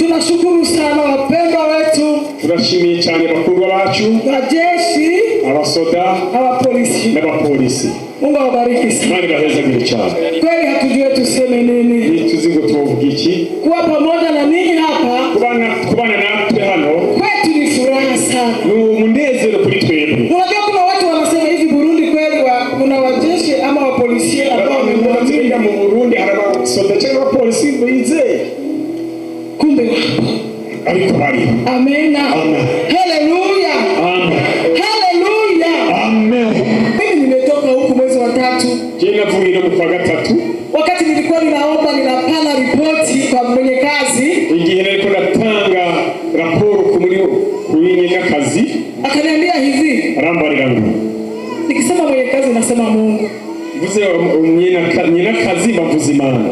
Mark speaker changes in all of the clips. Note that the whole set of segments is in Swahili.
Speaker 1: Tunashukuru sana wapendwa wetu.
Speaker 2: Turashimiye cyane bakuru bacu.
Speaker 1: Majeshi,
Speaker 2: abasoda,
Speaker 1: abapolisi
Speaker 2: n'abapolisi.
Speaker 1: Mungu awabariki sana.
Speaker 2: Mali baheza gire cyane.
Speaker 1: Kweli hatujue tuseme nini.
Speaker 2: Ni tuzingo tuvuga iki?
Speaker 1: Kuwa pamoja na ninyi hapa.
Speaker 2: Kubana natwe hano.
Speaker 1: Kwetu ni furaha sana.
Speaker 2: Ni umunezero kuri twebwe.
Speaker 1: Unajua kuna watu wanasema hivi Burundi kweli kuna wajeshi ama wapolisi ambao wamemwamini
Speaker 2: mu Burundi haraba soda cyangwa abapolisi bize.
Speaker 1: Kumbe wapo.
Speaker 2: Ariko bari.
Speaker 1: Amen.
Speaker 2: Amen.
Speaker 1: Haleluya.
Speaker 2: Amen.
Speaker 1: Haleluya.
Speaker 2: Amen.
Speaker 1: Mimi nimetoka huku mwezi wa 3.
Speaker 2: Je, navuye mu kwa 3.
Speaker 1: Wakati nilikuwa ninaomba ninapana ripoti kwa mwenye kazi.
Speaker 2: Igihe nilikuwa natanga raporo kuyenye kazi.
Speaker 1: Akaniambia hivi.
Speaker 2: Arambarira ngo.
Speaker 1: Nikisema mwenye kazi nasema Mungu.
Speaker 2: Mvuze nyina kazi bavuze Imana.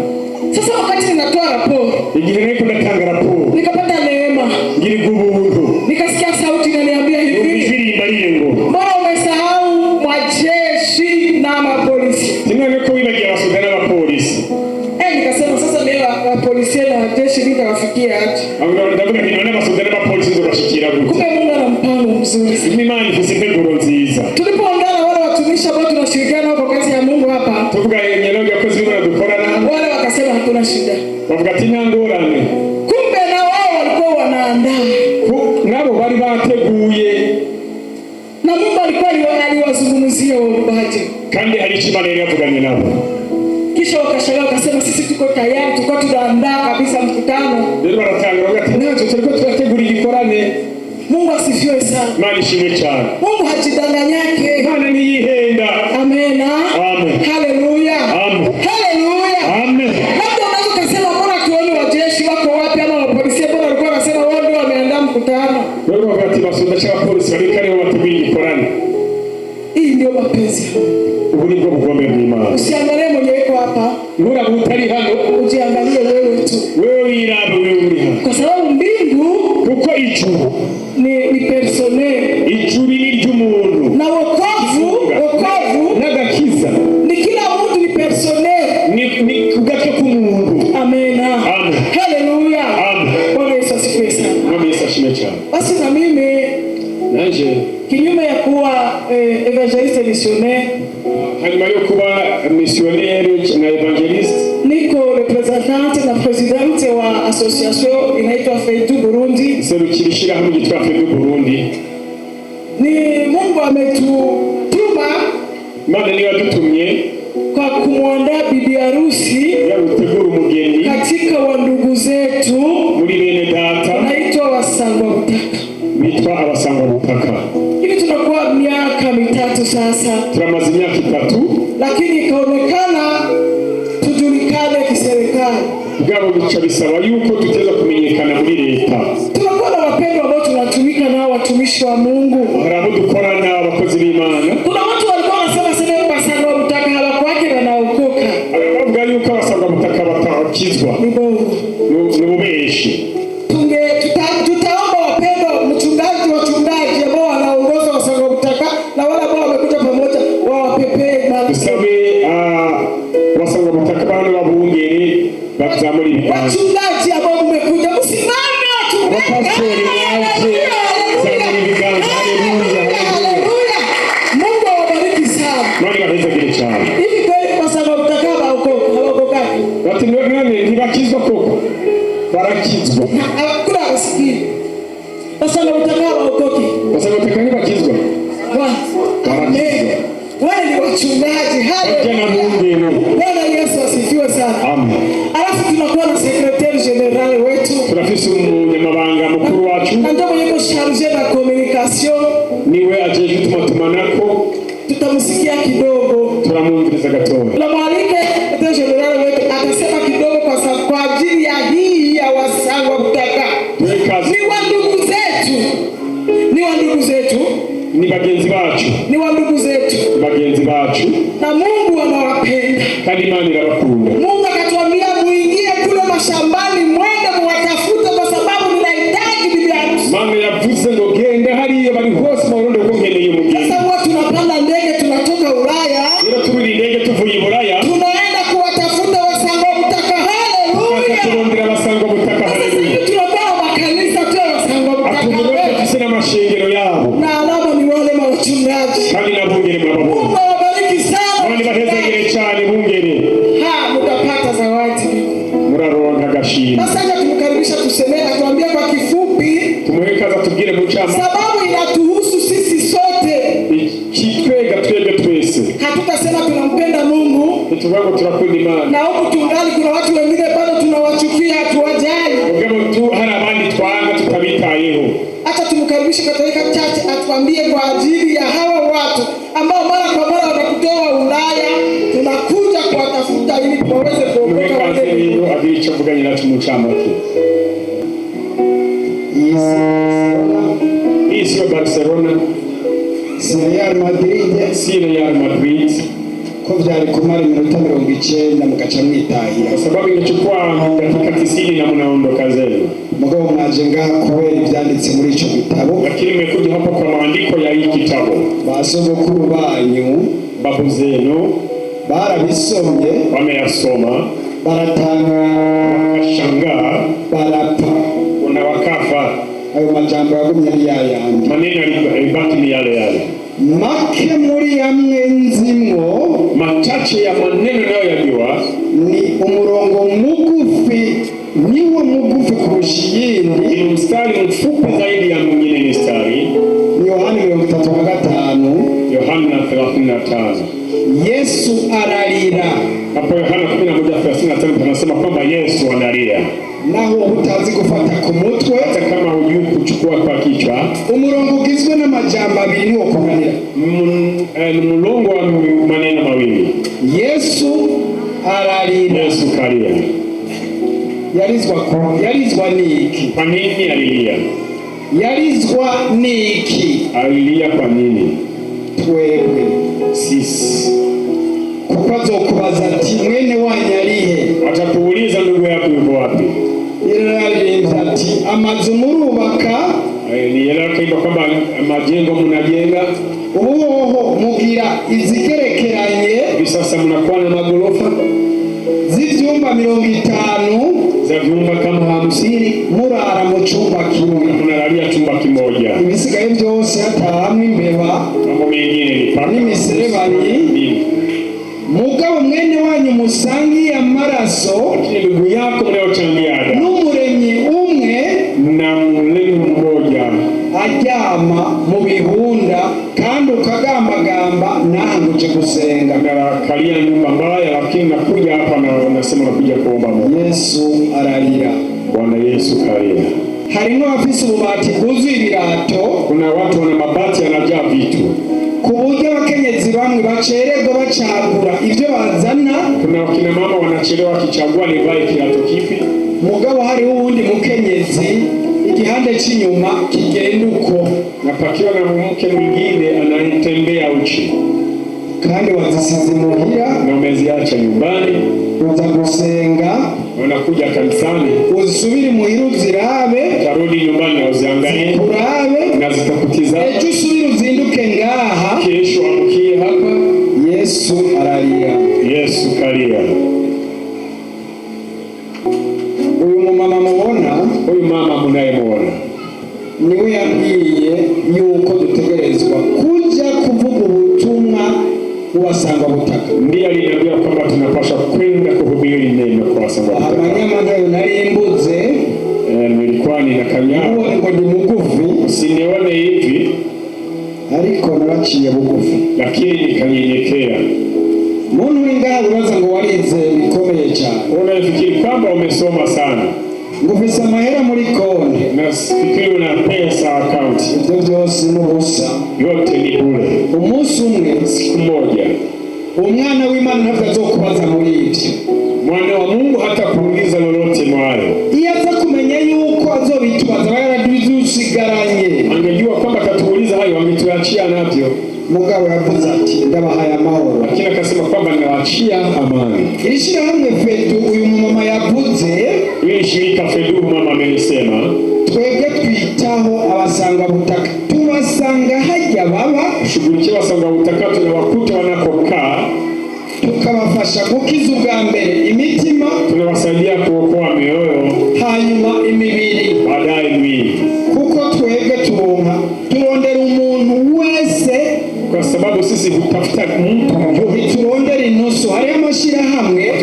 Speaker 1: Sasa wakati ninatoa raporo.
Speaker 2: Igihe nilikuwa natanga raporo.
Speaker 1: Nikapata neema.
Speaker 2: Ngiri gubuntu.
Speaker 1: Nikasikia sauti inaniambia hivi.
Speaker 2: Ibirimbarire ngo.
Speaker 1: Mbona umesahau majeshi na mapolisi?
Speaker 2: None ko wibagiye abasoda n'abapolisi.
Speaker 1: Nikasema sasa leo abapolisi na majeshi nitawafikia aje?
Speaker 2: Ndavuga nti none abasoda n'abapolisi ndobashikira gute?
Speaker 1: Kumbe Mungu ana mpango mzuri.
Speaker 2: Imana ifise impeguro nziza.
Speaker 1: Tulipoongana wale watumishi ambao tunashirikiana kwa kazi ya Mungu hapa.
Speaker 2: Tuvuga yenyewe yakoze ibara dukorana.
Speaker 1: Wale wakasema hakuna shida.
Speaker 2: Bavuga ati ntangorane.
Speaker 1: Kumbe na wao walikuwa wanaandaa.
Speaker 2: Nabo bari bateguye.
Speaker 1: Na Mungu alikuwa aliwazungumzia waombaji.
Speaker 2: Kandi hari ikimana yavuganye nabo.
Speaker 1: Kisha wakashangaa wakasema sisi tuko tayari, tuko tunaandaa kabisa mkutano.
Speaker 2: Ndio baratanga bagati nacho tulikuwa tunategura igikorane.
Speaker 1: Mungu asifiwe sana.
Speaker 2: Mali shimwe cyane.
Speaker 1: Mungu hajidanganyake.
Speaker 2: Mana ni yihenda.
Speaker 1: Amen.
Speaker 2: Amen.
Speaker 1: Haleluya.
Speaker 2: Amen.
Speaker 1: Haleluya.
Speaker 2: Amen.
Speaker 1: Labda unaweza kusema mbona tuone wajeshi wako wapi ama wapolisi mbona walikuwa wanasema wao ndio wameandaa mkutano.
Speaker 2: Wewe wakati masoda cha polisi walikale wategura igikorane.
Speaker 1: Hii ndio mapenzi.
Speaker 2: Ubu nibwo bugombe bw'Imana.
Speaker 1: Usiangalie mwenye yuko hapa.
Speaker 2: Nura utari hano,
Speaker 1: ujiangalie wewe tu.
Speaker 2: Wewe wirabe wewe uri hano.
Speaker 1: Kwa sababu mbingu
Speaker 2: kuko ijuru
Speaker 1: ni personnel.
Speaker 2: Ijuru ni ry'umuntu.
Speaker 1: Na wokovu
Speaker 2: n'agakiza.
Speaker 1: Ni kila mtu ni personnel.
Speaker 2: Ni kugake k'umuntu.
Speaker 1: Amen.
Speaker 2: Amen.
Speaker 1: Haleluya.
Speaker 2: Amen.
Speaker 1: Bwana Yesu asifiwe sana.
Speaker 2: Bwana Yesu asifiwe sana.
Speaker 1: Basi na mimi
Speaker 2: naje
Speaker 1: kinyume ya kuwa evangeliste missionnaire,
Speaker 2: hanyuma yo kuba missionnaire na evangeliste, niko
Speaker 1: representante na presidente wa association inaitwa FEDU Burundi.
Speaker 2: Serukirishira hamwe yitwa FEDU Burundi.
Speaker 1: Ni Mungu ametutuma,
Speaker 2: Mana ni wadutumye
Speaker 1: kwa kumwandaa bibi harusi
Speaker 2: ya utegura umugeni
Speaker 1: katika wa ndugu zetu
Speaker 2: muri bene data
Speaker 1: naitwa wasangwa butaka.
Speaker 2: Bitwa abasangwa butaka.
Speaker 1: Hivi tunakuwa miaka 3 sasa.
Speaker 2: Turamaze miaka 3,
Speaker 1: lakini ikaonekana tujulikane kiserikali.
Speaker 2: Gabo bica bisaba yuko tuteza kumenyekana muri leta.
Speaker 1: Tunakuwa na wapendwa ambao tunatumika nao, watumishi wa Mungu.
Speaker 2: Harabo dukorana abakozi b'Imana.
Speaker 1: Kuna watu walikuwa wanasema sema basangwa butaka hawakwake wanaokoka.
Speaker 2: Aravuga yuko abasangwa butaka batakizwa.
Speaker 1: Ni bongo.
Speaker 2: Ni ubeshi.
Speaker 1: Tutaomba wapendwa wachungaji ambao wanaongoza wasangwa butaka na wale ambao wamekuja pamoja wawapepee na
Speaker 2: usabe wasangwa butaka bana babungeri bakuzamuri ibiganza.
Speaker 1: Wachungaji ambao mmekuja msimame wachungaji.
Speaker 2: Wapastori waje zamuri ibiganza.
Speaker 1: Haleluya. Mungu awabariki sana.
Speaker 2: Nani baheza kile cyane.
Speaker 1: Hivi kweli wasangwa butaka hawaokoka.
Speaker 2: Bati none ntibakizwa koko. Barakizwa.
Speaker 1: Hakuna wasikii. Wasangwa butaka hawaokoki.
Speaker 2: Wasangwa butaka ntibakizwa.
Speaker 1: Amen. Wale ni wachungaji. Haleluya. Bwana Yesu asifiwe sana.
Speaker 2: Amen.
Speaker 1: Alafu tunakuwa na secretary general wetu.
Speaker 2: Tunafisi umunyamabanga mukuru wacu.
Speaker 1: Ndio mwenye kusharge na communication.
Speaker 2: Niwe ajeje tumatumanako.
Speaker 1: Tutamsikia kidogo.
Speaker 2: Tunamuongeza gatoya.
Speaker 1: Na mwalike secretary general wetu atasema kidogo kwa ajili ya hii ya wasangwa butaka. Ni wa ndugu zetu.
Speaker 2: Ni bagenzi bacu.
Speaker 1: Ni wa ndugu zetu.
Speaker 2: Bagenzi bacu.
Speaker 1: Na Mungu anawapenda.
Speaker 2: Kandi Imana irabakunda.
Speaker 1: Mungu akatuambia muingie kule mashambani mwende muwatafute kwa sababu ninahitaji bibi harusi.
Speaker 2: Mama yavuze ngo genda hariya bari hose marondo ngo ngeneye umugeni.
Speaker 1: Sasa huwa tunapanda ndege tunatoka Ulaya.
Speaker 2: Ndio tubiri ndege tuvuye Ulaya.
Speaker 1: Tunaenda kuwatafuta wasangwa butaka. Haleluya.
Speaker 2: Turondera wasangwa butaka. Haleluya.
Speaker 1: Tunapaa wachungaji.
Speaker 2: Kandi na bungere mwaba.
Speaker 1: Mungu awabariki sana.
Speaker 2: Mwani bahezegere cyane bungere.
Speaker 1: Mutapata zawadi.
Speaker 2: Muraronka gashimwe.
Speaker 1: Sasa tumkaribisha tusemee, atuambie kwa kifupi.
Speaker 2: Tumweka za tugire mu chama.
Speaker 1: Sababu inatuhusu sisi sote.
Speaker 2: Kitwega twese.
Speaker 1: Hatutasema tunampenda Mungu.
Speaker 2: Tutuvango turakunda Imana.
Speaker 1: Na huku tungali kuna watu wengine bado tunawachukia, hatuwajali.
Speaker 2: Ugemo tu hari abandi twanga tutabitayeho.
Speaker 1: Acha tumkaribishe Katolika Church atuambie kwa ajili ya hawa watu ambao mara kwa mara wanakutoa Ulaya, tunakuja kuwatafuta ili waweze kuokoka wale.
Speaker 2: Hiyo abicho mvuganye nacu mu chama tu. Hii sio Barcelona,
Speaker 3: si Real
Speaker 2: Madrid.
Speaker 3: Ko byari kumara iminota 90 mugaca mwitahira.
Speaker 2: Kwa sababu ingechukua dakika 90 na mnaondoka zenu.
Speaker 3: Mugabo mwaje ngaha kubera ibyanditse muri ico gitabo.
Speaker 2: Lakini mmekuja hapa kwa maandiko ya hii kitabu.
Speaker 3: Basogokuru banyu,
Speaker 2: babu zenu
Speaker 3: barabisomye,
Speaker 2: wameyasoma,
Speaker 3: wakashangaa, barapfa,
Speaker 2: wakafa.
Speaker 3: Ayo majambo yagumye ari yayandi.
Speaker 2: Maneno yalibaki ni yale yale.
Speaker 3: Make muri yamwe nzimwo,
Speaker 2: machache ya maneno nayo yajua
Speaker 3: ni umurongo mugufi, niwo mugufi kurusha iyindi.
Speaker 2: Ni mstari mfupi zaidi ya mwingine mstari.
Speaker 3: Yohana 35.
Speaker 2: Yohana 35.
Speaker 3: Yesu ararira.
Speaker 2: Hapo Yohana 11:35 tunasema kwamba Yesu analia.
Speaker 3: Naho utazi gufata ku mutwe,
Speaker 2: hata kama hujui kuchukua kwa kichwa.
Speaker 3: Umurongo ugizwe n'amajambo abiri niwo kuganira.
Speaker 2: Mulongo wa maneno mawili.
Speaker 3: Yesu ararira.
Speaker 2: Yesu kalia.
Speaker 3: Yalizwa niki?
Speaker 2: Kwa nini alilia?
Speaker 3: Yalizwa niki?
Speaker 2: Alilia kwa nini?
Speaker 3: Twebwe
Speaker 2: sisi.
Speaker 3: Kuko azokubaza ati mwene wanyu arihe?
Speaker 2: Atakuuliza ndugu yako yuko wapi?
Speaker 3: Yaralimba ati amazu murubaka.
Speaker 2: Ni yelaka kwamba majengo mnajenga.
Speaker 3: Uhoho mugira izigerekeranye.
Speaker 2: Sasa mnakuwa na magorofa
Speaker 3: z'ivyumba 50,
Speaker 2: za vyumba kama 50,
Speaker 3: murara mu cyumba kimwe,
Speaker 2: mnalalia chumba kimoja.
Speaker 3: Ibisigaye byose hatahamwe imbeba,
Speaker 2: mambo mengine ni paka
Speaker 3: n'imiserebanyi. Mugabo mwene wanyu musangiye amaraso,
Speaker 2: ndugu yako mnayochangiana,
Speaker 3: n'umuremyi umwe,
Speaker 2: na mlemi mmoja,
Speaker 3: ajyama mu bihunda kandi ukagamagamba nahanguje gusenga.
Speaker 2: Kalia nyumba mbaya lakini nakuja hapa na unasema nakuja kuomba Mungu.
Speaker 3: Yesu ararira.
Speaker 2: Bwana Yesu kalia.
Speaker 3: Harimo abafise ububati bwuzuye ibirato.
Speaker 2: Kuna watu wana mabati yanajaa vitu.
Speaker 3: Ku buryo abakenyezi bamwe bacererwa bacagura ibyo bazana.
Speaker 2: Kuna wakina mama wanachelewa kichagua nivae kiatu kipi.
Speaker 3: Mugabo hariho uwundi mukenyezi igihande cy'inyuma kigenda uko,
Speaker 2: na pakiwa na mke mwingine anatembea uchi.
Speaker 3: Kandi wazisize muhira
Speaker 2: na umeziacha nyumbani,
Speaker 3: uza gusenga,
Speaker 2: unakuja kanisani,
Speaker 3: uzisubiri muhira uzirabe,
Speaker 2: utarudi nyumbani na uziangalie,
Speaker 3: urabe
Speaker 2: na zitakutizama,
Speaker 3: ejo usubiri uzinduke ngaha,
Speaker 2: kesho amkie hapa.
Speaker 3: Yesu ararira.
Speaker 2: Yesu kalia.
Speaker 3: Uyu mumama mubona,
Speaker 2: huyu mama mnayemuona,
Speaker 3: niwe yabwiye yuko dutegerezwa kuja kuvuga ubutumwa ubasanga butaka.
Speaker 2: Ndiye aliniambia kwamba tunapaswa kwenda kuhubiri neno kwa wasanga butaka.
Speaker 3: Amanyama ngayo nari imbuze,
Speaker 2: nilikuwa ninakamia
Speaker 3: ngo ndi mugufi,
Speaker 2: usinione hivi,
Speaker 3: ariko naraciye bugufi,
Speaker 2: lakini nikanyenyekea.
Speaker 3: Muntu ngaho uraza ngo warize bikomeye cyane.
Speaker 2: Unafikiri kwamba umesoma sana,
Speaker 3: ngufise amahera muri konti,
Speaker 2: na fikiri una pesa account,
Speaker 3: ibyo byose n'ubusa,
Speaker 2: yote ni bure.
Speaker 3: Umunsi umwe,
Speaker 2: siku moja,
Speaker 3: umwana w'Imana ntabwo azokubaza muri ibyo.
Speaker 2: Mwana wa Mungu hata kuuliza lolote mwayo.
Speaker 3: Iyo aza kumenya yuko azobitwaza baradusigaranye,
Speaker 2: angejua kwamba atatuuliza hayo ametuachia navyo.
Speaker 3: Mugabo yavuze ati ndabahaye amahoro,
Speaker 2: lakini akasema kwamba ninawaachia amani.
Speaker 3: Ilishira hamwe fetu uyu mama yavuze,
Speaker 2: ili shirika fedu mama amesema
Speaker 3: twebwe twitaho abasanga butaka, tubasanga hajya baba,
Speaker 2: shughulikia wasanga butaka, tunawakuta wanakokaa,
Speaker 3: tukabafasha gukiza ubwa mbere imitima,
Speaker 2: tunawasaidia kuokoa mioyo,
Speaker 3: hanyuma imibiri,
Speaker 2: baadaye mwili.
Speaker 3: Kuko twebwe turondera umuntu wese
Speaker 2: kwa sababu sisi hutafuta mtu,
Speaker 3: turondera inusu. Hariho amashirahamwe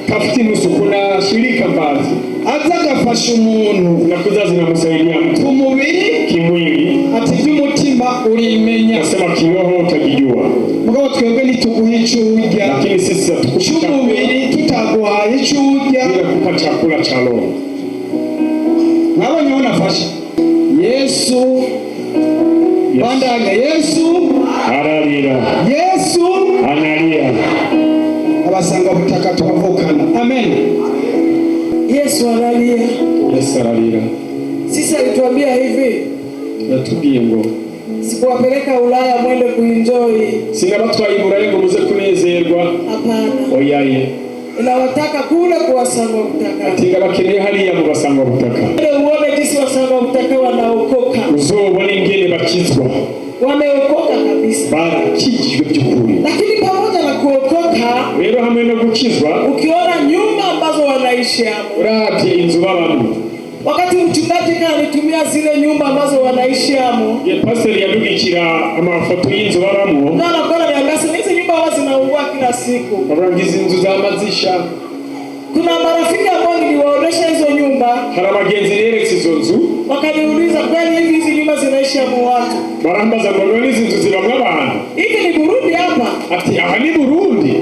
Speaker 2: tutafuti nusu. Kuna shirika mbazi
Speaker 3: aza agafasha umuntu
Speaker 2: na kuza zinamsaidia mtu
Speaker 3: ku mubiri
Speaker 2: kimwili,
Speaker 3: ati iby'umutima urimenya,
Speaker 2: nasema kiroho utajijua.
Speaker 3: mugabo twebwe ntituguha ico urya,
Speaker 2: Lakini sisi
Speaker 3: cy'umubiri tutaguhaye ico urya
Speaker 2: bila kupa chakula cha roho.
Speaker 3: Nabonye nafasha Yesu bandanya Yesu
Speaker 2: ararira,
Speaker 3: Yesu
Speaker 2: analia,
Speaker 3: abasanga butaka twavukana. Amen.
Speaker 1: Yesu analia.
Speaker 2: Yesu ararira.
Speaker 1: Sisi alituambia hivi,
Speaker 2: yatubwiye ngo
Speaker 1: sikuwapeleka Ulaya mwende kuenjoy.
Speaker 2: Sinabatwaye Ulaya ngo muze kunezerwa.
Speaker 1: Hapana.
Speaker 2: Oyaye.
Speaker 1: Inawataka kule kuwasanga butaka.
Speaker 2: Tinga bakeneye hariya mu basanga butaka.
Speaker 1: Uone jinsi wasanga butaka wanaokoka.
Speaker 2: Uzobona ingene bakizwa.
Speaker 1: Wameokoka kabisa.
Speaker 2: Barakijijwe by'ukuri.
Speaker 1: Lakini pamoja na kuokoka,
Speaker 2: rero hamwe no gukizwa,
Speaker 1: ukiona nyumba ambazo wanaishi hapo,
Speaker 2: uravye inzu babamo,
Speaker 1: wakati mchungaji alitumia zile nyumba ambazo wanaishi hapo,
Speaker 2: pastor yadugikira amafoto y'inzu babamo,
Speaker 1: na anakuwa ananiambia hizi nyumba huwa zinaungua kila siku.
Speaker 2: Abarangiza inzu zamazisha.
Speaker 1: Kuna marafiki ambao niliwaonesha hizo nyumba,
Speaker 2: hari abagenzi neretse izo nzu,
Speaker 1: wakaniuliza kwani hizi nyumba zinaishi hapo watu?
Speaker 2: barambaza ngo none izi nzu zibamwe abantu.
Speaker 1: Hivi ni Burundi hapa?
Speaker 2: Ati aha ni Burundi.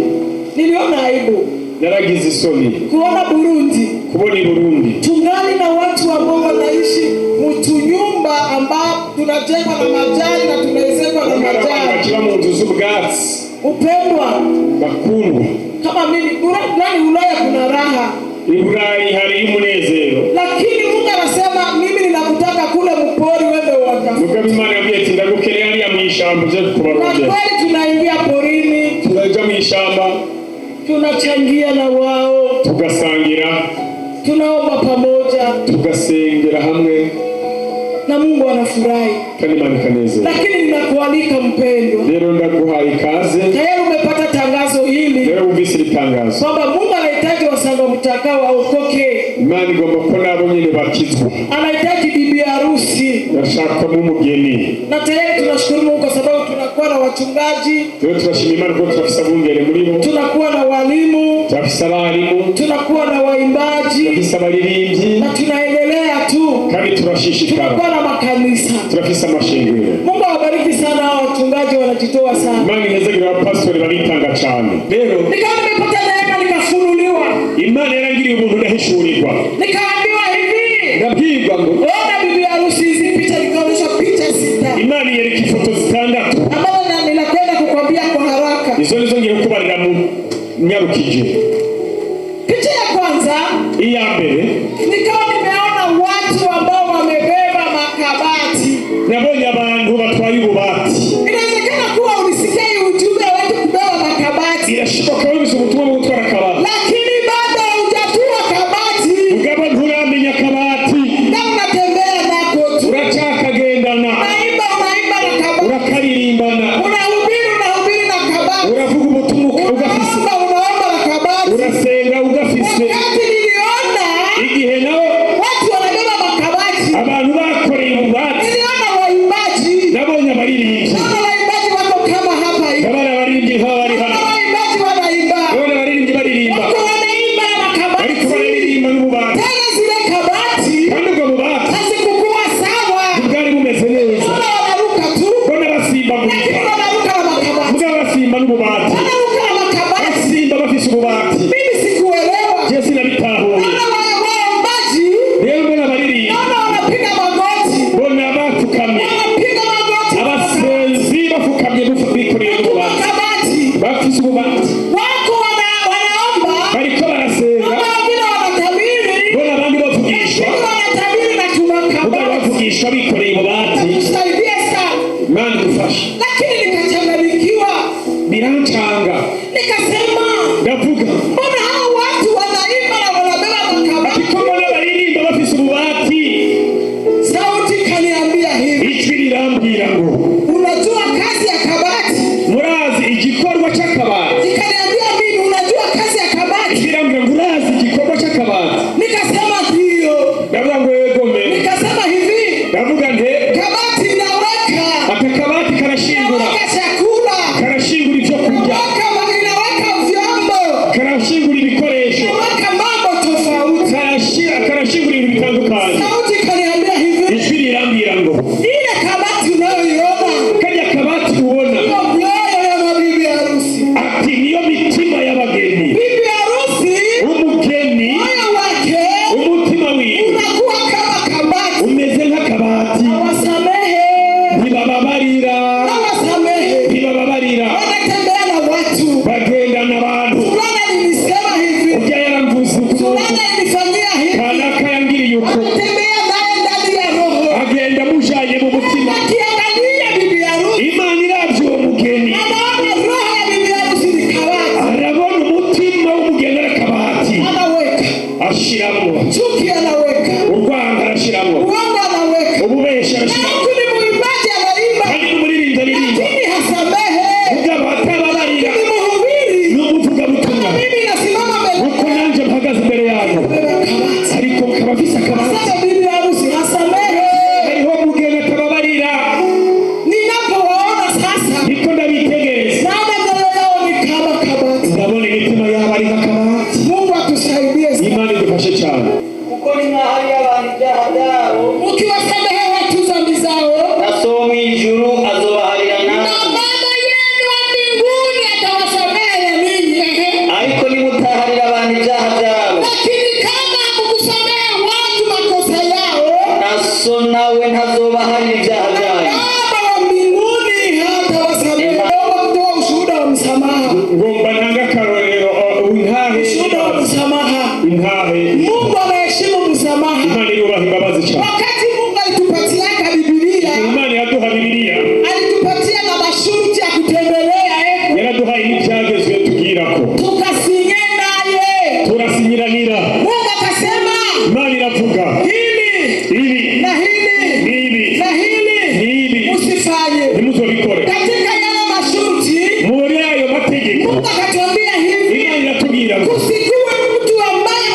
Speaker 1: Niliona aibu
Speaker 2: Naragize isoni
Speaker 1: kuona Burundi,
Speaker 2: kubona i Burundi
Speaker 1: tungali na watu ambao wanaishi mtu nyumba ambao tunajengwa na majani na tunaezekwa na majani,
Speaker 2: bakiba mu nzu z'ubwatsi.
Speaker 1: Upendwa
Speaker 2: bakundwa,
Speaker 1: kama mimi ndani Ulaya kuna raha,
Speaker 2: i Burayi hari umunezero,
Speaker 1: lakini Mungu anasema mimi ninakutaka kule mpori wewe watafuta.
Speaker 2: Mugabe Imana yabwiye ati ndagukeneye hariya mu ishyamba je kubarondera.
Speaker 1: Na kweli tunaingia porini,
Speaker 2: tunaja mu ishyamba,
Speaker 1: tunachangia na wao,
Speaker 2: tugasangira,
Speaker 1: tunaomba pamoja,
Speaker 2: tugasengera hamwe,
Speaker 1: na Mungu anafurahi.
Speaker 2: kandi Imana ikanezerwa.
Speaker 1: Lakini ninakualika mpendwa,
Speaker 2: rero ndaguhaye ikaze.
Speaker 1: tayari umepata tangazo hili,
Speaker 2: rero umvise itangazo
Speaker 1: kwamba Mungu anahitaji wasanga mtakao waokoke.
Speaker 2: Imana igomba ko nabo nyine bakizwa,
Speaker 1: Anahitaji bibi harusi,
Speaker 2: yashaka mu mugeni.
Speaker 1: na tayari tunashukuru Mungu kwa sababu tunakuwa na wachungaji,
Speaker 2: rero turashima Imana ko turafise abungere muri bo,
Speaker 1: tunakuwa na walimu,
Speaker 2: turafise abarimu,
Speaker 1: tunakuwa na waimbaji,
Speaker 2: turafise abaririmbyi,
Speaker 1: na tunaendelea tu,
Speaker 2: kandi turashishikara,
Speaker 1: tunakuwa na makanisa.
Speaker 2: turafise amashengero.
Speaker 1: Mungu awabariki sana hao wachungaji, wanajitoa sana.
Speaker 2: Imana ihezagira abapastori baritanga cyane. Rero
Speaker 1: Nikawa nimepata neema, nikafunuliwa,
Speaker 2: Imana yarangiriye ubuntu ndahishurirwa,
Speaker 1: nikaambiwa hivi,
Speaker 2: ndabwirwa ngo
Speaker 1: ona bibi harusi hizi picha, nikaonyesha picha 6
Speaker 2: Imana yereka ifoto 6
Speaker 1: ambazo ninakwenda kukwambia kwa haraka.
Speaker 2: izo nizo ngiye kubarira mu nyarukije.
Speaker 1: Picha ya kwanza,
Speaker 2: iya mbere,
Speaker 1: nikawa nimeona watu ambao wamebeba makabati.
Speaker 2: nabonye abantu batwaye ububati.
Speaker 1: Inawezekana kuwa ulisikia hii ujumbe wa watu kubeba makabati,
Speaker 2: irashoboka wumvise ubutumwa bwo gutwara akabati,
Speaker 1: lakini bado hujatua kabati.
Speaker 2: ugaba
Speaker 1: masharti ya kutembelea
Speaker 2: yaraduhaye n'ibyagezwe tubwirako
Speaker 1: tukasinye naye
Speaker 2: turasinyiranira.
Speaker 1: Mungu akasema
Speaker 2: Imana iravuga
Speaker 1: hili na hili na hili usifanye,
Speaker 2: ntimuzobikore.
Speaker 1: katika yale masharti
Speaker 2: muri ayo mategeko
Speaker 1: Mungu akatuambia hivi,
Speaker 2: Imana iratubwira
Speaker 1: kusikuwe mtu ambaye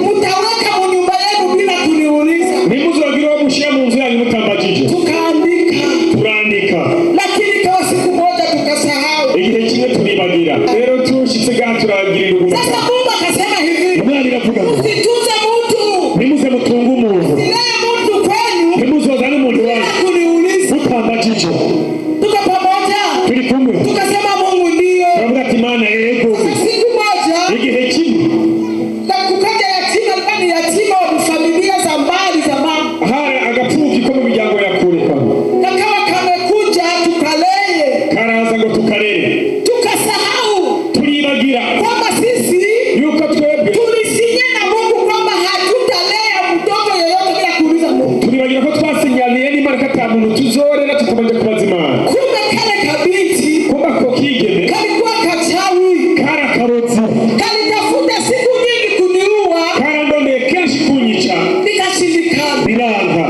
Speaker 1: mutaweka mu nyumba yenu bila kuniuliza.
Speaker 2: ntimuzogire uwo mushyira mu nzu yanyu mutambagije.
Speaker 1: Turandika, lakini kwa siku moja tukasahau,
Speaker 2: igihe kimwe turibagira. Rero tushitse gaha turagirira ubuntu.
Speaker 1: Sasa Mungu akasema hivi,
Speaker 2: Imana iravuga ngo
Speaker 1: msituze mtu,
Speaker 2: ntimuze mutunge umuntu,
Speaker 1: silaye mtu kwenu
Speaker 2: ntimuzozane umuntu
Speaker 1: bila
Speaker 2: wanyu
Speaker 1: kuniuliza.
Speaker 2: mutambagije.
Speaker 1: Tuko pamoja,
Speaker 2: Turi kumwe.
Speaker 1: tukasema Mungu ndio.
Speaker 2: Turavuga ati Imana yego.
Speaker 1: Siku moja
Speaker 2: Igihe kimwe
Speaker 1: kukaja yatima, alikuwa ni yatima wa familia za mbali za mama,
Speaker 2: hari agapfuki ko mu miryango ya kure
Speaker 1: kakawa kamekuja, tukaleye,
Speaker 2: karaza ngo tukarere.
Speaker 1: tukasahau
Speaker 2: Turibagira
Speaker 1: kwamba sisi
Speaker 2: yuko twebwe
Speaker 1: tulisinye na Mungu kwamba hatutalea mtoto yeyote bila kuuliza Mungu.
Speaker 2: turibagira ko twasinyaniye n'Imana ko ata muntu tuzorera tutabanje kubaza Imana.
Speaker 1: Kumbe kale kabiti
Speaker 2: Kuba ko kigeme
Speaker 1: kalikuwa kachawi,
Speaker 2: karakarotse
Speaker 1: kalitafuta siku nyingi kuniua,
Speaker 2: karandondeye kenshi kunyica
Speaker 1: nikashindikana.
Speaker 2: biranga.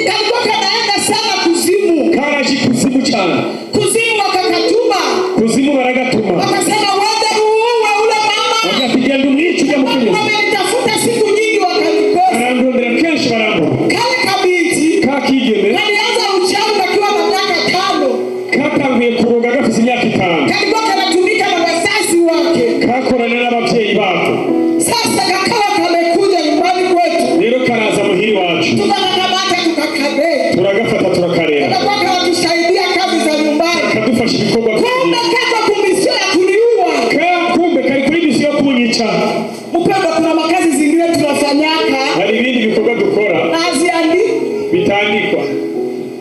Speaker 1: Kalikuwa kanaenda sana kuzimu,
Speaker 2: Karaje kuzimu cyane.
Speaker 1: kuzimu wakakatuma,
Speaker 2: Kuzimu baragatuma
Speaker 1: wakasema wende uuwe ule mama,
Speaker 2: bagapigenda umwica ujya mu kunyuma.
Speaker 1: wamenitafuta siku nyingi wakanikosa.
Speaker 2: Karandondera kenshi barambona.
Speaker 1: Kale kabiti
Speaker 2: Ka kigeme
Speaker 1: kalianza uchawi kakiwa na miaka 5,
Speaker 2: katanguye kuroga gafite imyaka 5.
Speaker 1: kalikuwa kanatumika na wazazi wake.
Speaker 2: Kakorana n'ababyeyi bako.
Speaker 1: Sasa kakawa kamekuja nyumbani kwetu,
Speaker 2: Rero karaza muhiri wacu.
Speaker 1: tukakamata tukakabei,
Speaker 2: Turagafata turakarera.
Speaker 1: kakakuwa kanatusaidia kazi za nyumbani.
Speaker 2: Kadufasha ibikorwa
Speaker 1: Kumbe
Speaker 2: byinshi.
Speaker 1: kako kumisio ya kuniua.
Speaker 2: Kumbe kari kuri misiyo yo kunyica.
Speaker 1: Mpendo, kuna makazi zingine tunafanyaka
Speaker 2: Hari ibindi bikorwa dukora
Speaker 1: na haziandikwi.
Speaker 2: bitandikwa.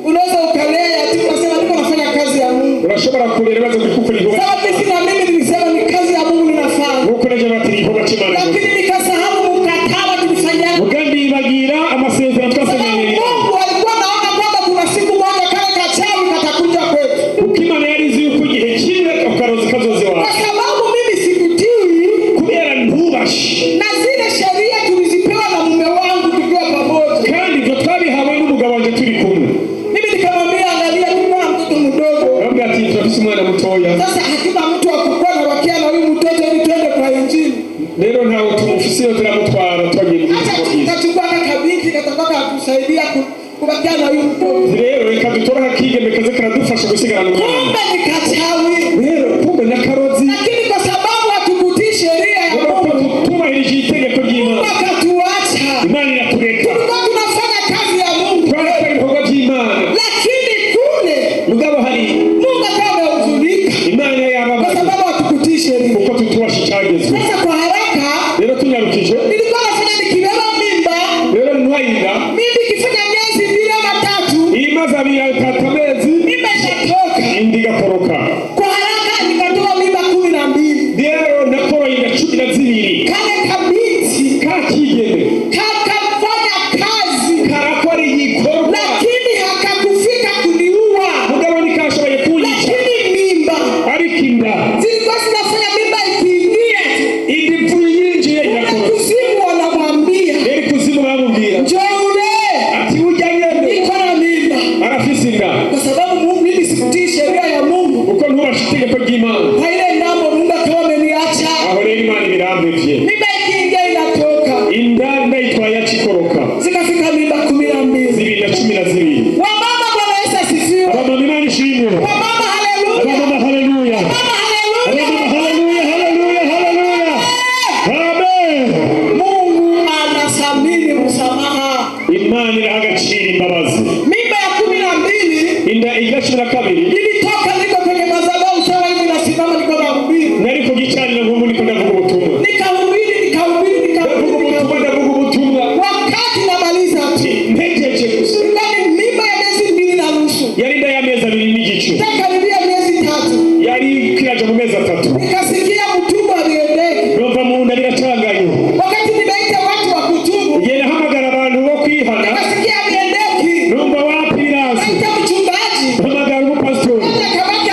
Speaker 1: Unaweza ukalea tu unasema niko nafanya kazi ya Mungu.
Speaker 2: Urashobora kurera baza gukukura igikorwa.
Speaker 1: Sawa, sisi na mimi nilisema ni kazi ya Mungu ninafanya,
Speaker 2: Nkuko naje batiri igikorwa cy'Imana.
Speaker 1: lakini nikasahau mkataba tulifanya.
Speaker 2: Mugambi bagira amasezerano twasezeranye.
Speaker 1: Mungu alikuwa naona kwamba kuna siku moja kale kachawi katakuja kwetu,
Speaker 2: Uko Imana yari izi yuko igihe kimwe ukaroza kazoze wawe.
Speaker 1: kwa sababu mimi sikutii
Speaker 2: Kubera ntubashi.
Speaker 1: na zile sheria tulizipewa na mume wangu tukiwa pamoja.
Speaker 2: Kandi ibyo twabihawe n'umugabo wanjye turi kumwe.
Speaker 1: Mimi nikamwambia, angalia, kuna mtoto mdogo.
Speaker 2: Bamwe ati turafise umwana mutoya.
Speaker 1: Sasa hakuna mtu wa kukuwa na wakia na huyu mtoto ili twende kwa Injili.
Speaker 2: Rero ntawe tumufise yo turamutwara twagiye mu
Speaker 1: Acha
Speaker 2: gihe.
Speaker 1: tukachukua kabinti katatoka kutusaidia kubakia na huyu mtoto.
Speaker 2: Rero reka dutore akigeme kaze karadufasha gusigarana umwana.
Speaker 1: Kumbe ni kachawi.
Speaker 2: Rero kumbe n'akarozi.
Speaker 1: Lakini kwa sababu hatukutii sheria ya Mungu,
Speaker 2: tubahirije itegeko ry'Imana.
Speaker 1: wakatuacha.
Speaker 2: Imana iratureka.
Speaker 1: Tulikuwa tunafanya kazi ya Mungu,
Speaker 2: Twakora ibikorwa by'Imana.
Speaker 1: lakini kule
Speaker 2: Mugabo hari
Speaker 1: Mungu akawa amehuzunika
Speaker 2: Imana
Speaker 1: kwa
Speaker 2: yababaza
Speaker 1: sababu hatukutii sheria.
Speaker 2: kuko tutubasha icyagezwe.
Speaker 1: Sasa kwa haraka
Speaker 2: Rero tunyarukije.
Speaker 1: nilikuwa nafanya nikibeba mimba,
Speaker 2: Rero ntwayinda.
Speaker 1: mimi ikifanya miezi 2 ama 3,
Speaker 2: Iyi maze abiri atatu amezi.
Speaker 1: mimba inatoka.
Speaker 2: Indi igakoroka.
Speaker 1: Kwa haraka nikatoa mimba 12.
Speaker 2: Rero nakoroye inda 12.
Speaker 1: Kale kabiti
Speaker 2: Kakigeme.
Speaker 1: kakafanya kazi,
Speaker 2: Karakora igikorwa.
Speaker 1: lakini hakakufika kuniua.
Speaker 2: Mugabo nikashoboye kunyica.
Speaker 1: Lakini mimba
Speaker 2: Ariko inda.
Speaker 1: zilikuwa zinafanya mimba ikiingia tu,
Speaker 2: Indi mvura yinjiye
Speaker 1: kuna
Speaker 2: irakoroka.
Speaker 1: kuzimu wanamwambia,
Speaker 2: Rero kuzimu bamubwira.
Speaker 1: njoo ule,
Speaker 2: Ati ujya nyene.
Speaker 1: niko na mimba.
Speaker 2: Arafise inda.
Speaker 1: Kwa sababu mimi sikutii sheria ya Mungu,
Speaker 2: Uko ntubasha itegeko ry'Imana.
Speaker 1: kwa ile ndambo Mungu akawa ameniacha.
Speaker 2: Aho rero Imana ibirambevye.
Speaker 1: Mimba ikiingia inatoka,
Speaker 2: Inda ndayitwaye akikoroka.
Speaker 1: zikafika mimba 12.
Speaker 2: 12.
Speaker 1: Wamama, Bwana Yesu asifiwe.
Speaker 2: Abamama Imana ishimwe.
Speaker 1: Wamama, haleluya.
Speaker 2: Abamama haleluya.
Speaker 1: Mama, haleluya.
Speaker 2: Abamama haleluya, haleluya, haleluya. Amen.
Speaker 1: Mungu anathamini msamaha.
Speaker 2: Imana iraha agaciro imbabazi.
Speaker 1: Mimba ya 12
Speaker 2: Inda iga 12
Speaker 1: nilitoka, niko kwenye madhabahu sawa hivi, nasimama niko nahubiri.
Speaker 2: nari ku gicaniro nk'ubu niko ndavuga ubutumwa.
Speaker 1: Nikahubiri.
Speaker 2: Ndavuga ubutumwa.
Speaker 1: Wakati namaliza tu,
Speaker 2: Ntegereje gusa.
Speaker 1: ilikuwa ni mimba ya miezi 2.5.
Speaker 2: Yari inda y'amezi 2 n'igice.
Speaker 1: Takaribia miezi 3.
Speaker 2: Yari kiraje mu mezi 3.
Speaker 1: Nikasikia mtumwa aliendeke.
Speaker 2: Numva mu nda biracanganye.
Speaker 1: Wakati nimeita watu wa kutubu,
Speaker 2: Igihe nahamagara abantu bo kwihana.
Speaker 1: nikasikia aliendeki.
Speaker 2: Numva wapi birazi.
Speaker 1: Naita mchungaji,
Speaker 2: Hamagara umupasitori.
Speaker 1: hata kabaki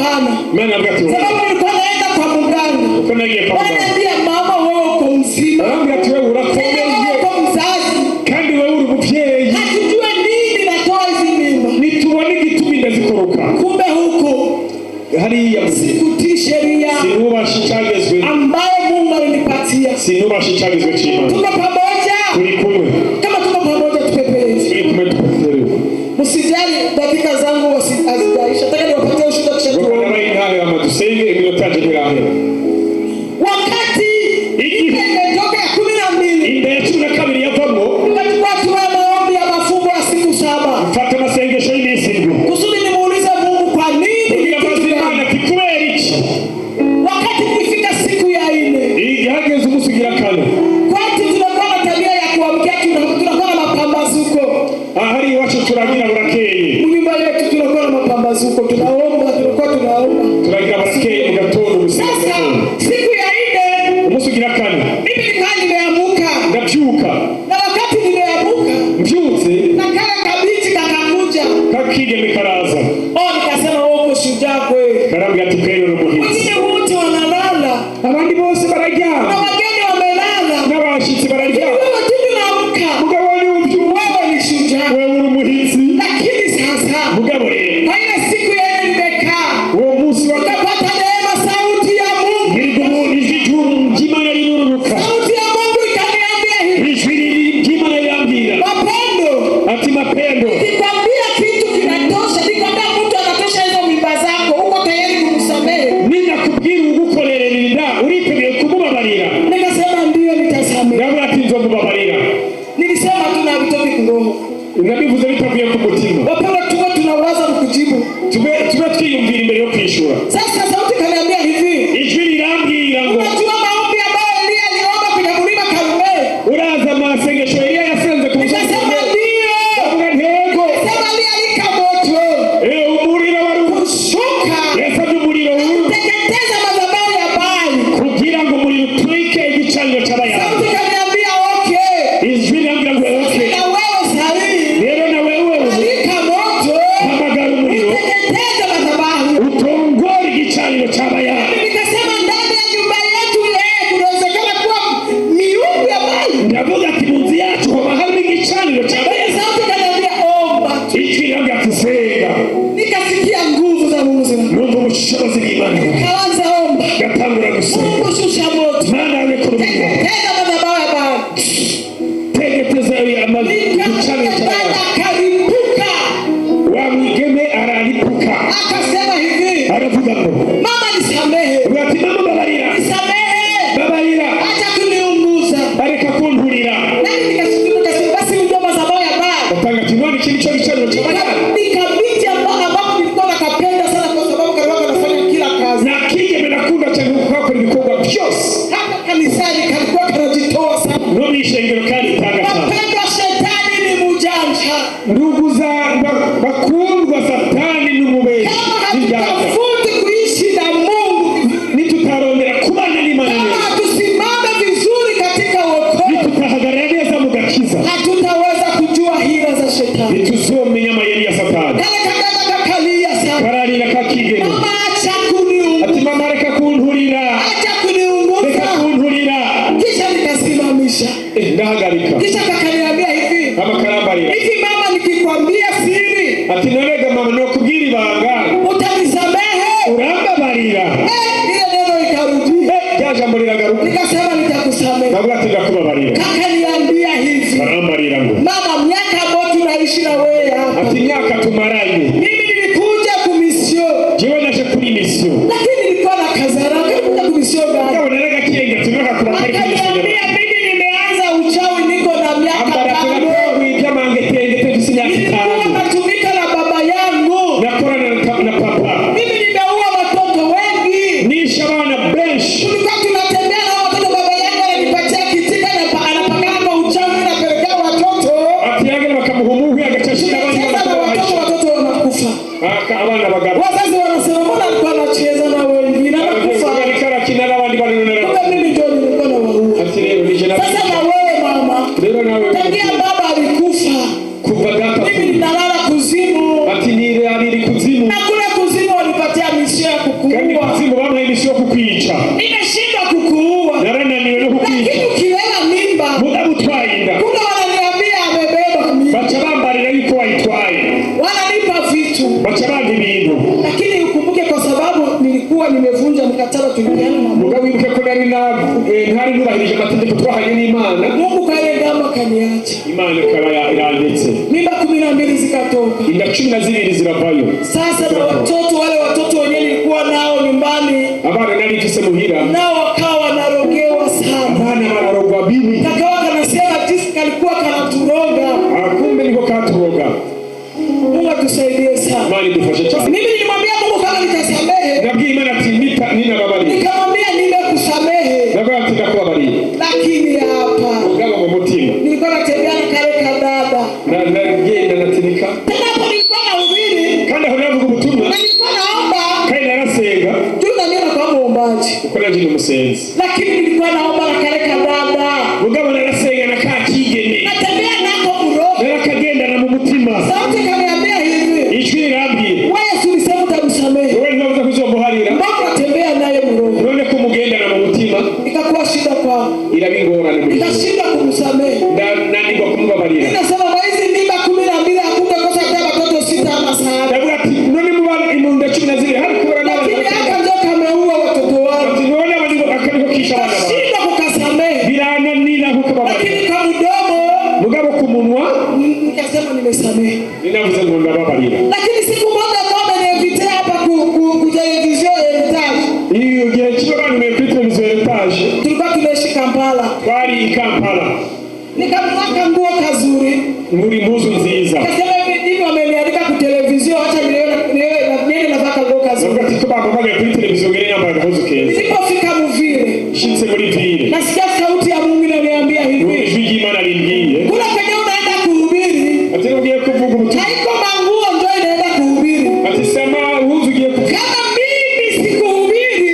Speaker 1: hapana.
Speaker 2: Maana wakati
Speaker 1: Sababu nilikuwa naenda kwa mganga.
Speaker 2: kuna yeye kwa
Speaker 1: Wananiambia mama wewe uko mzima.
Speaker 2: wakati wewe unakomea
Speaker 1: uko mzazi.
Speaker 2: kandi wewe uri muvyeyi.
Speaker 1: Hatujua nini natoa hizi mimba.
Speaker 2: Nitubone igitumi ndazikoroka.
Speaker 1: Kumbe huko
Speaker 2: hariya
Speaker 1: sikutii sheria
Speaker 2: sinubasha icyagezwe
Speaker 1: ambayo Mungu alinipatia.
Speaker 2: Sinubasha icyagezwe cy'Imana.
Speaker 1: Tuko pamoja.
Speaker 2: Turi kumwe.
Speaker 1: Kama tuko pamoja tupepee.
Speaker 2: Turi kumwe tupepee.
Speaker 1: Msijali dakika zangu hazijaisha. Nataka niwapatie ushuhuda kisha tuombe.
Speaker 2: Tusenge iminota jirahera.
Speaker 1: Wakati imetoka ya 12.
Speaker 2: Inda ya 12 yavamo.
Speaker 1: Watu wa maombi ya mafungo ya siku 7.
Speaker 2: Mfata masengesho y'iminsi 7.
Speaker 1: Kusudi nimuulize Mungu kwa nini? Wakati ikifika siku ya 4.
Speaker 2: Igihageze umusigira kane.
Speaker 1: Kwetu tunakuwa na tabia ya kuamkia tunakuwa na mapambazuko.
Speaker 2: Ahari iwacu turagira burakeye.
Speaker 1: Nyumba yetu tunakuwa na mapambazuko. Tunaomba.
Speaker 2: Turagira basikeye mu gatondo
Speaker 1: Sasa siku ya 4
Speaker 2: umusigira kane.
Speaker 1: mimi nilikuwa nimeamuka.
Speaker 2: Ndabyuka.
Speaker 1: Na wakati nimeamuka
Speaker 2: Mbyutse.
Speaker 1: na kale kabiti kakakuja.
Speaker 2: Kakigeme karaza.
Speaker 1: Nikasema wewe uko shujaa kweli.
Speaker 2: Karambia ati kweli uri muhizi.
Speaker 1: Wengine wote wanalala.
Speaker 2: Abandi bose bararya.
Speaker 1: Na wageni wamelala.
Speaker 2: N'abashitsi bararya.
Speaker 1: Wewe tu unaamka.
Speaker 2: Mugabo ni
Speaker 1: Wewe ni shujaa.
Speaker 2: wewe uri muhizi.
Speaker 1: Lakini sasa
Speaker 2: Mugabo rero.
Speaker 1: kwa ile siku ya 4 nimekaa.
Speaker 2: Uwo munsi
Speaker 1: Nikapata neema sauti ya Mungu.
Speaker 2: Nirigumu ijwi ry'Imana riruruka.
Speaker 1: Sauti ya Mungu ikaniambia hivi.
Speaker 2: Ijwi ry'Imana rirambwira.
Speaker 1: Mapendo.
Speaker 2: Ati mapendo.
Speaker 1: Nikwambia kitu kinatosha. Nikwambia mtu anatosha hizo mimba zako. Uko tayari kumsamehe?
Speaker 2: Ninakubwira ugukorerera uriteguye kumubabarira.
Speaker 1: Nikasema ndio nitasamehe.
Speaker 2: Ndavuga ati nzomubabarira.
Speaker 1: Nilisema tuna vitoki kiroho.
Speaker 2: Nabivuze bitavuye ku mutima.
Speaker 1: Wapenda tuwe tunawaza kukujibu.
Speaker 2: Tube twiyumvira imbere yo kwishura.
Speaker 1: Sasa sauti kaniambia hivi.
Speaker 2: Ijwi rirambwira ngo
Speaker 1: Unajua maombi ambayo Elia aliomba kwenye mlima Karmeli?
Speaker 2: uraza masengesho Eliya yasenze ku musozi.
Speaker 1: Nikasema ndio.
Speaker 2: Ndavuga ntego.
Speaker 1: Sema Elia alika moto.
Speaker 2: Umuriro wari
Speaker 1: Kushuka.
Speaker 2: yasabye umuriro
Speaker 1: Kuteketeza madhabahu ya Baali.
Speaker 2: kugira ngo umuriro utwike igicaniro cy'abayahudi.
Speaker 1: Sauti kaniambia okay.
Speaker 2: Ijwi rirambwira ngo okay.
Speaker 1: Na wewe sahihi.
Speaker 2: Rero na wewe
Speaker 1: Alika moto.
Speaker 2: hamagara umuriro
Speaker 1: Kuteketeza madhabahu.
Speaker 2: utongora igicaniro cy'abayahudi.
Speaker 1: Nikasema ndani ya nyumba yetu kunawezekana kuwa miungu ya Baali.
Speaker 2: Ndavuga ati mu nzu yacu hoba harimo igicaniro cy'abayahudi.
Speaker 1: Sauti kaniambia omba.
Speaker 2: Ijwi rirambwira ati senga.
Speaker 1: Nikasikia nguvu za Mungu zina.
Speaker 2: Numva ubushobozi bw'Imana.
Speaker 1: Kaanza omba.
Speaker 2: Gatangura gusenga.
Speaker 1: Mungu shusha moto.
Speaker 2: Mana abekora umuriro.
Speaker 1: Teketeza madhabahu ya Baali.
Speaker 2: Tegeteza igicaniro cy'abayahudi.
Speaker 1: Akaripuka.
Speaker 2: Wa mwigeme araripuka.
Speaker 1: Akasema hivi.
Speaker 2: Aravuga ngo
Speaker 1: Mama nisamehe.
Speaker 2: ati mama babarira.
Speaker 1: Nisamehe.
Speaker 2: Babarira.
Speaker 1: Acha kuniunguza.
Speaker 2: Areka kunturira.
Speaker 1: Nani nikashtuka basi ndio madhabahu ya Baali.
Speaker 2: Batanga kimwani kilicho gicaniro cy'abayahudi.
Speaker 1: Nikabiti ambapo nilikuwa nakapenda sana kwa sababu kalikuwa kanafanya kila kazi.
Speaker 2: Na kigeme nakunda cyane gukora ibikorwa byose.
Speaker 1: Hata kanisani kalikuwa kanajitoa sana.
Speaker 2: No mishengero kandi tanga sana.
Speaker 1: Wapendwa, shetani ni mjanja.
Speaker 2: Ndugu za bakundwa satani n'umubeshyi.
Speaker 1: Kama hatutafuti kuishi na Mungu,
Speaker 2: Nitutarondera kubana n'Imana
Speaker 1: kama
Speaker 2: neza.
Speaker 1: hatusimame vizuri katika wokovu,
Speaker 2: Nitutahagarara neza mu gakiza.
Speaker 1: hatutaweza kujua hila za shetani.
Speaker 2: Nituzomenya amayeri ya satani.
Speaker 1: Kale kaganda kakalia sana.
Speaker 2: Kararira kakigeme.
Speaker 1: Mama acha kuniunguza.
Speaker 2: Ati mama reka kunturira.
Speaker 1: Acha
Speaker 2: Reka
Speaker 1: kuniunguza.
Speaker 2: kunturira.
Speaker 1: Kisha nikasimamisha.
Speaker 2: Ndahagarika.
Speaker 1: Kisha kakaniambia hivi.
Speaker 2: Amakarambarira.
Speaker 1: Hivi mama nikikwambia siri,
Speaker 2: Ati norega mama nokubwira ibanga.
Speaker 1: utanisamehe?
Speaker 2: Urambabarira.
Speaker 1: Ile neno ikarudia.
Speaker 2: Rya jambo riragaruka.
Speaker 1: Nikasema nitakusamehe.
Speaker 2: Ndavuga ati ndakubabarira.
Speaker 1: Kakaniambia hivi.
Speaker 2: Arambarira ngo
Speaker 1: Mama, miaka ambayo tunaishi na wewe hapa.
Speaker 2: ati imyaka tumaranye.
Speaker 1: Mimi nilikuja kumisio.
Speaker 2: Jewe naje kuri mission.
Speaker 1: Lakini nilikuwa na kazara. Nilikuja kumisio gani?
Speaker 2: Yawe narega kiyenga tunaka kurakari kuri mission.
Speaker 1: Akaniambia mimi nimeanza uchawi niko na miaka
Speaker 2: Ambara
Speaker 1: 5.
Speaker 2: tunaka kuita mangetenge tusinya
Speaker 1: Nilikuwa
Speaker 2: kitano.
Speaker 1: natumika na baba yangu.
Speaker 2: Nakora na papa.
Speaker 1: Mimi nimeua watoto wengi.
Speaker 2: Nisha bana benshi.
Speaker 1: Tulikuwa tunatembea na watoto, baba yangu ananipatia kitika na anapangana kwa uchawi na pelekea watoto.
Speaker 2: Ati yagera bakamuhumuhu agacashira abandi
Speaker 1: Tunacheza na watoto, watoto wanakufa.
Speaker 2: abana bagabo.
Speaker 1: Wazazi wanasema mbona alikuwa anacheza na
Speaker 2: kandi kuzimu bamuhaye imisiyo kukwica,
Speaker 1: nimeshindwa kukuua,
Speaker 2: narananiwe no kukwica,
Speaker 1: lakini ukibeba mimba
Speaker 2: muda utwaye inda,
Speaker 1: kuna wananiambia amebeba mimba,
Speaker 2: baca bambarira yuko wayitwaye,
Speaker 1: wananipa vitu,
Speaker 2: baca bampa ibintu.
Speaker 1: lakini ukumbuke kwa sababu nilikuwa nimevunja mkataba tulipeana na Mungu.
Speaker 2: Mugabo wibuke ko ntari nubahirije amategeko twahanye n'Imana.
Speaker 1: Mungu kaile ngamba kaniacha.
Speaker 2: Imana ikaba irandetse.
Speaker 1: Mimba 12 zikatoka.
Speaker 2: Inda 12 ziravayo.
Speaker 1: Sasa na watoto wenyewe nilikuwa nao nyumbani,
Speaker 2: abana nari mfise muhira,
Speaker 1: nao wakawa wanarogewa sana.
Speaker 2: Abana bararogwa bibi.
Speaker 1: Kakawa kanasema jinsi kalikuwa kanaturoga.
Speaker 2: Kumbe niko katuroga.
Speaker 1: Mungu atusaidie sana.
Speaker 2: Imana idufashe cyane.
Speaker 1: Mimi nilimwambia Mungu kama nitasamehe.
Speaker 2: Nabwiye Imana ati ninababarira.
Speaker 1: Nikamwambia nimekusamehe.
Speaker 2: Nabwo ati ndakubabarira.
Speaker 1: Lakini hapa
Speaker 2: ubwabo mu mutima
Speaker 1: nilikuwa natembea na kale kadada.
Speaker 2: Nagenda natimika.
Speaker 1: Tena hapo nilikuwa nahubiri.
Speaker 2: Kandi aho navuga ubutumwa.
Speaker 1: Nilikuwa naomba.
Speaker 2: Kandi narasenga.
Speaker 1: Tuna nini kwa muombaji.
Speaker 2: Uko naje ni musenzi.
Speaker 1: Lakini nilikuwa naomba na kale kadada.
Speaker 2: Ubwabo narasenga na kakigene.
Speaker 1: Natembea nako muroho.
Speaker 2: Narakagenda na mu mutima.
Speaker 1: Sauti kaniambia hivi.
Speaker 2: Ijwi rambye.
Speaker 1: Wewe ulisema utamsamehe.
Speaker 2: Wewe ndio kuzomuharira.
Speaker 1: Mbona tembea naye muroho.
Speaker 2: None ko mugenda na mu mutima.
Speaker 1: Ikakuwa shida kwangu.
Speaker 2: Irabingorana muri.
Speaker 1: Ikashinda kumsamehe.
Speaker 2: Nandiko kumubabarira.
Speaker 1: Ninasema hizi mimba 12 hakungekosa hata watoto 6 ama 7.
Speaker 2: Ndavuga ati none mubana imunda 12 hari kubara n'abana.
Speaker 1: Lakini haka ndio kameua watoto wangu.
Speaker 2: None abandi akabiko kisha abana.
Speaker 1: Shida kukasamehe.
Speaker 2: Birananira kukababarira.
Speaker 1: Lakini kwa mdomo
Speaker 2: mugabo ku munwa
Speaker 1: nikasema nimesamehe.
Speaker 2: Ninavuze ngo ndababarira.
Speaker 1: Lakini siku moja kama nimepitia hapa ku television Heritage.
Speaker 2: Iyo gihe kiba abantu mu television Heritage.
Speaker 1: Tulikuwa tunaishi Kampala.
Speaker 2: Twari i Kampala.
Speaker 1: Nikamwaka nguo kazuri.
Speaker 2: Muri mpuzu nziza.
Speaker 1: Kasema hivi wamenialika ku television acha nione navaka nguo kazuri.
Speaker 2: Nabwo ati ko bamamaga kuri television ngene yambaye agahuzu keza.
Speaker 1: Nilipofika Muvile.
Speaker 2: Shitse muri ville.
Speaker 1: Nasikia sauti ya Mungu inaniambia hivi.
Speaker 2: Ijwi ry'Imana rimbwiye.
Speaker 1: Kuna kwenye unaenda kuhubiri.
Speaker 2: Ati ugiye kuvuga ubutumwa.
Speaker 1: Haiko manguo ndio inaenda kuhubiri.
Speaker 2: Ati sema uhuzu ugiye kuvuga.
Speaker 1: Kama mimi sikuhubiri.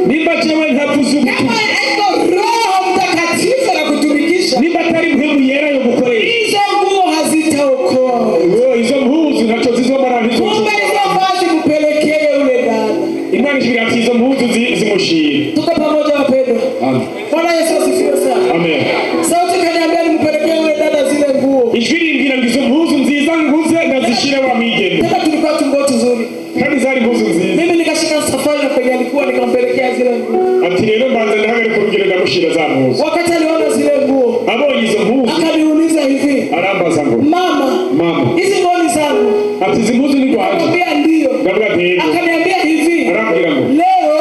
Speaker 2: Nimba jewe ntavuze ubutumwa.
Speaker 1: Kama haiko Roho Mtakatifu na kutumikisha.
Speaker 2: Nimba atari mpemu yera yo gukoresha.
Speaker 1: Hizo nguo hazitaokoa.
Speaker 2: Izo mpuzu ntaco zizomara ntizo.
Speaker 1: Kumbe hizo vazi mpelekee yule dada.
Speaker 2: Imana ishobora ati izo mpuzu zimushira.
Speaker 1: Tuko pamoja wapendwa.
Speaker 2: Amen.
Speaker 1: Bwana Yesu asifiwe sana.
Speaker 2: Amen.
Speaker 1: Sauti kaniambia nimpelekee yule dada zile nguo.
Speaker 2: Ijwi rimbwira ngo izo mpuzu nziza nguze ndazishire wa migeni.
Speaker 1: Tena tulikuwa tumbo tuzuri.
Speaker 2: Kandi zari mpuzu nziza.
Speaker 1: Mimi nikashika safari na kwenye alikuwa nikampelekea zile nguo.
Speaker 2: Ati rero mbanza ndahagarika urugendo ndamushira za mpuzu.
Speaker 1: Wakati aliona zile nguo,
Speaker 2: Abonye izo mpuzu
Speaker 1: akaniuliza hivi,
Speaker 2: arambaza ngo
Speaker 1: mama, hizi nguo ni zangu?
Speaker 2: ati izi mpuzu ni kwaje?
Speaker 1: Nikamwambia ndio.
Speaker 2: Ndavuga ati
Speaker 1: Akaniambia hivi,
Speaker 2: arambwira ngo
Speaker 1: leo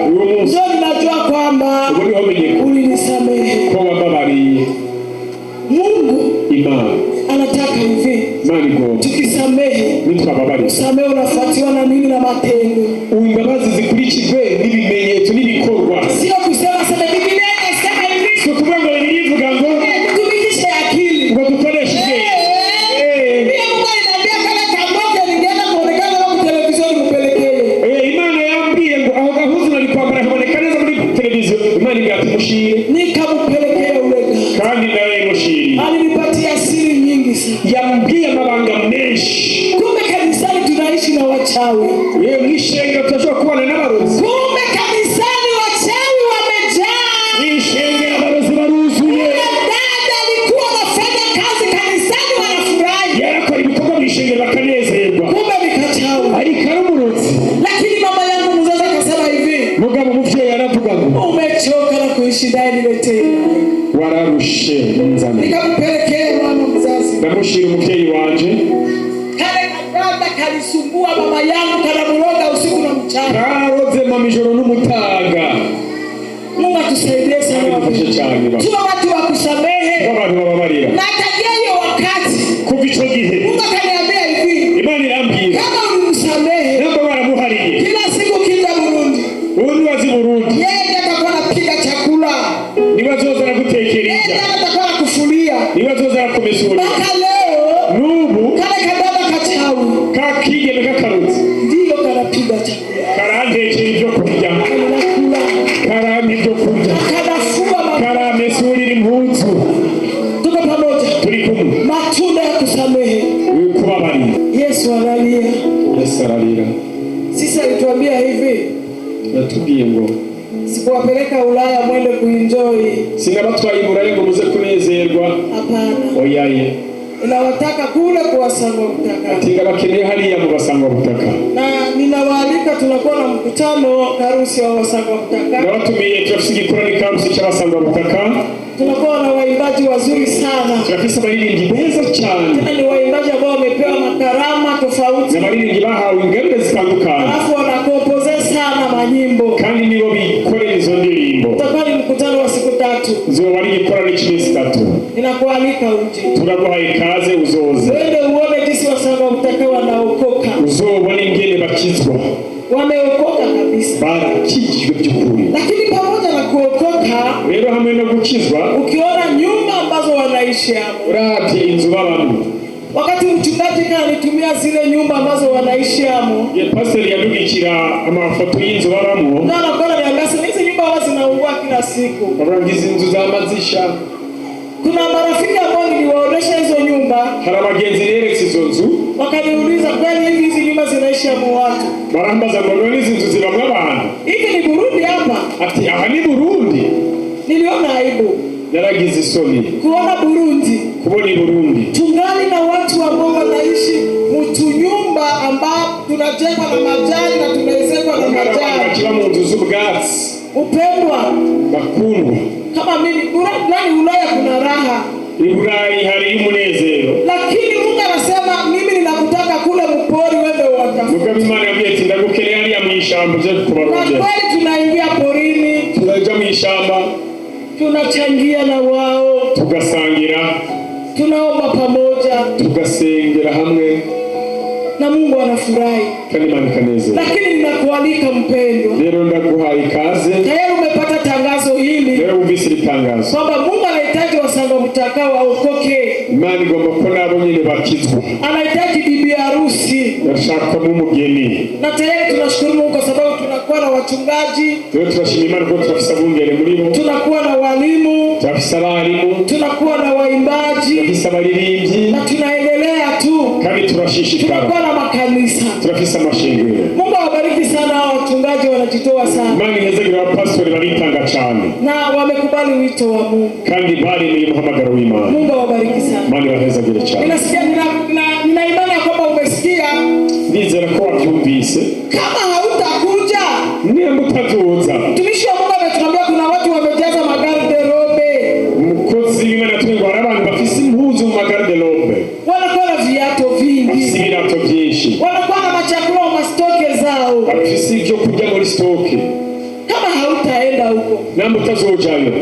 Speaker 2: uyu munsi
Speaker 1: ndio ninajua kwamba
Speaker 2: ubu niho menye
Speaker 1: ulinisamehe.
Speaker 2: ko wababariye.
Speaker 1: Mungu
Speaker 2: Imana
Speaker 1: anataka hivi,
Speaker 2: Imana igomba
Speaker 1: tukisamehe,
Speaker 2: nitwababariye.
Speaker 1: usamehe unafuatiwa na nini? Na matendo.
Speaker 2: Imbabazi zikurikijwe n'ibimenyetso n'ibikorwa.
Speaker 1: Sio kusema sema Biblia inasema hivi,
Speaker 2: Si ukuvuga ngo Bibiliya ivuga ngo
Speaker 1: tumikishe akili.
Speaker 2: ngo dukoreshe ubwenge.
Speaker 1: Pia Mungu aliniambia kama kamoja ningeenda kuonekana kwa televisheni mpelekee.
Speaker 2: Imana yambwiye ngo aho gahuzu nari kwambara haboneka neza muri televiziyo. Imana ingatimushire.
Speaker 1: Nikampelekea ule dada.
Speaker 2: Kandi nawe imushire.
Speaker 1: Alinipatia siri nyingi sana.
Speaker 2: Yambwiye amabanga menshi.
Speaker 1: Kumbe kanisani tunaishi na wachawi.
Speaker 2: Wewe mwishengero tutashobora kubana n'abarozi.
Speaker 1: Kumbe kanisani wachawi wamejaa.
Speaker 2: Mwishengero abarozi baruzuye.
Speaker 1: Dada alikuwa anafanya kazi kanisani wanafurahi.
Speaker 2: Yarakora ibikorwa mwishengero bakanezerwa.
Speaker 1: Kumbe nikachawi.
Speaker 2: Ariko ari umurozi.
Speaker 1: Lakini mama yangu mzazi akasema hivi,
Speaker 2: Mugabo umuvyeyi aravuga ngo
Speaker 1: umechoka na kuishi naye, niletee.
Speaker 2: wararushe nzana.
Speaker 1: Nikampelekea mama mzazi.
Speaker 2: Ndamushira umuvyeyi wanje.
Speaker 1: Kale kadada kalisumbua mama yangu, kanamuroga usiku na mchana.
Speaker 2: Karoze mama ijoro n'umutaga.
Speaker 1: Mungu atusaidie sana.
Speaker 2: Adufashe cyane ba.
Speaker 1: Tuwe watu wa kusamehe.
Speaker 2: Abantu bababarira.
Speaker 1: Na tajia hiyo wakati
Speaker 2: Kuva ico gihe
Speaker 1: Mungu akaniambia hivi,
Speaker 2: Imana irambwira
Speaker 1: kama ulimsamehe,
Speaker 2: nabo baramuhariye.
Speaker 1: kila siku kija Burundi,
Speaker 2: Ubundi wazi Burundi
Speaker 1: yeye ndiye atakuwa anapika chakula,
Speaker 2: nibazoza aragutekera
Speaker 1: yeye
Speaker 2: inja,
Speaker 1: ndiye atakuwa anakufulia.
Speaker 2: nibazoza arakumesura.
Speaker 1: Mpaka leo
Speaker 2: Nubu
Speaker 1: kale kadada kachawi
Speaker 2: kakigeme kakaruzi
Speaker 1: ndiyo kanapiga chakula,
Speaker 2: karantekera ibyo kurya,
Speaker 1: kanakula,
Speaker 2: karampa ibyo kurya,
Speaker 1: kanafua
Speaker 2: karamesurira impuzu.
Speaker 1: Tuko pamoja.
Speaker 2: Turi kumwe.
Speaker 1: Matunda ya kusamehe.
Speaker 2: Kubabarira.
Speaker 1: Yesu analia.
Speaker 2: Yesu ararira.
Speaker 1: Sisi alituambia hivi,
Speaker 2: Yatubwiye ngo
Speaker 1: sikuwapeleka Ulaya mwende kuenjoy.
Speaker 2: Sinabatwaye i Burayi ngo muze kunezerwa.
Speaker 1: Hapana.
Speaker 2: Oyaye.
Speaker 1: Inawataka kule kuwasangwa butaka.
Speaker 2: Atinga bakeneye hariya mu basangwa butaka.
Speaker 1: Na ninawaalika tunakuwa na mkutano harusi wa wasangwa butaka.
Speaker 2: Nawatumiye turafise igikorani harusi cy'abasangwa butaka.
Speaker 1: Tunakuwa na waimbaji wazuri sana.
Speaker 2: Turafise abaririmbyi beza cyane.
Speaker 1: Tena ni waimbaji ambao wamepewa makarama tofauti.
Speaker 2: Na abaririmbyi bahawe ingabire zitandukanye.
Speaker 1: Alafu wanakompoze sana manyimbo.
Speaker 2: Kandi nibo bikorera izo ndirimbo.
Speaker 1: Tutakuwa ni mkutano wa siku 3.
Speaker 2: Zoba ari igikorani cy'iminsi 3.
Speaker 1: Ninakualika uje.
Speaker 2: Turaguhaye ikaze uzoze.
Speaker 1: Wende uone jinsi wasangwa butaka wanaokoka.
Speaker 2: Uzobone ingene bakizwa.
Speaker 1: Wameokoka kabisa.
Speaker 2: Barakijijwe by'ukuri.
Speaker 1: Lakini pamoja na kuokoka,
Speaker 2: rero hamwe no gukizwa,
Speaker 1: ukiona nyumba ambazo wanaishi hapo,
Speaker 2: uravye inzu babamo.
Speaker 1: Wakati mchungaji kanitumia zile nyumba ambazo wanaishi hapo,
Speaker 2: ye pastor yadugikira amafoto y'inzu babamo.
Speaker 1: Na anakuwa ananiambia hizi nyumba huwa zinaungua kila siku.
Speaker 2: Barangiza inzu zamazisha.
Speaker 1: Kuna marafiki ambao niliwaonesha hizo nyumba.
Speaker 2: Hari abagenzi neretse izo nzu.
Speaker 1: Wakaniuliza kwani hizi nyumba zinaishi hapo watu?
Speaker 2: Barambaza ngo none izi nzu zibamwe abantu.
Speaker 1: Hivi ni Burundi hapa?
Speaker 2: Ati aha ni Burundi.
Speaker 1: Niliona aibu.
Speaker 2: Yaragize isoni.
Speaker 1: Kuona Burundi.
Speaker 2: Kubona Burundi.
Speaker 1: Tungali na watu ambao wanaishi mtu nyumba ambao tunajengwa na majani na tunaezekwa na majani.
Speaker 2: Bakiba mu nzu z'ubwatsi.
Speaker 1: Upendwa.
Speaker 2: Bakundwa.
Speaker 1: Kama mimi Burundi Ulaya kuna raha.
Speaker 2: Iburayi hari umunezero.
Speaker 1: Lakini Mungu anasema mimi ninakutaka kule mpori wende uwatafuta.
Speaker 2: Mugabe Imana yambwiye ati ndagukeneye hariya mu ishamba je kubarondera.
Speaker 1: Na kweli tunaingia porini.
Speaker 2: Tunaja mu ishamba.
Speaker 1: Tunachangia na wao.
Speaker 2: Tugasangira.
Speaker 1: Tunaomba pamoja.
Speaker 2: Tugasengera hamwe.
Speaker 1: Na Mungu anafurahi.
Speaker 2: Kandi Imana ikanezerwa.
Speaker 1: Lakini ninakualika mpendwa.
Speaker 2: Rero ndaguhaye ikaze.
Speaker 1: Tayari umepata tangazo hili.
Speaker 2: Rero umvise itangazo.
Speaker 1: Kwamba Mungu anahitaji wasangwa butaka waokoke.
Speaker 2: Imana igomba ko nabo nyine bakizwa.
Speaker 1: Anahitaji bibi harusi.
Speaker 2: Yashaka mu mugeni.
Speaker 1: Na tayari tunashukuru Mungu kwa sababu tunakuwa na wachungaji.
Speaker 2: Rero turashimira Imana ko turafisa bungere muri bo.
Speaker 1: Tunakuwa na walimu.
Speaker 2: Turafisa abarimu.
Speaker 1: Tunakuwa na waimbaji.
Speaker 2: Turafisa abaririmbyi.
Speaker 1: Na tunaendelea tu.
Speaker 2: Kandi turashishikara.
Speaker 1: Tunakuwa na makanisa.
Speaker 2: Turafisa amashengero.
Speaker 1: Mungu awabariki sana hao wachungaji wanajitoa sana.
Speaker 2: Imana ihezagira abapastori baritanga cyane.
Speaker 1: Na wamekubali wito wa Mungu.
Speaker 2: Kandi bari mu muhamagaro w'Imana.
Speaker 1: Mungu awabariki sana.
Speaker 2: Imana ibahezagire cyane.
Speaker 1: Ninasikia nina imani kwamba umesikia.
Speaker 2: Nizera ko wabyumvise.
Speaker 1: Kama hautakuja,
Speaker 2: nimba utazuza.
Speaker 1: Mtumishi wa Mungu ametuambia kuna watu wamejaza magarderobe.
Speaker 2: Umukozi w'Imana twego hari abantu bafise impuzu mu magarderobe.
Speaker 1: Wanakuwa na viatu vingi.
Speaker 2: Bafise ibirato byinshi.
Speaker 1: Wanakuwa na machakula mu stoke zao.
Speaker 2: Bafise ibyo kurya muri stoke.
Speaker 1: Kama hautaenda huko,
Speaker 2: namba utazojayo.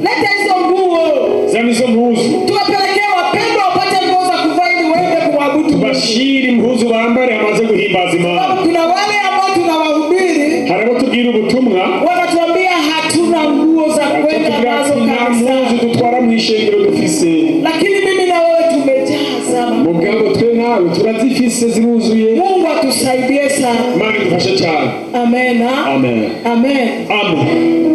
Speaker 1: leta hizo nguo.
Speaker 2: Zani hizo mpuzu.
Speaker 1: Tuwapelekea wapendwa wapate nguo za kuvaa ili waende kumwabudu.
Speaker 2: Tubashiri impuzu bambare amaze guhimbaza Imana.
Speaker 1: Kuna wale ambao tunawahubiri.
Speaker 2: Harabo tubwira ubutumwa.
Speaker 1: Wanatuambia hatuna nguo za kwenda nazo
Speaker 2: kanisa. Dutwara mu ishengero dufise.
Speaker 1: Lakini mimi na wewe tumejaza.
Speaker 2: Mugabo twe nawe turazifise ziruzuye.
Speaker 1: Mungu atusaidie sana.
Speaker 2: Imana idufashe cyane.
Speaker 1: Amen.
Speaker 2: Amen.
Speaker 1: Amen.
Speaker 2: Amen.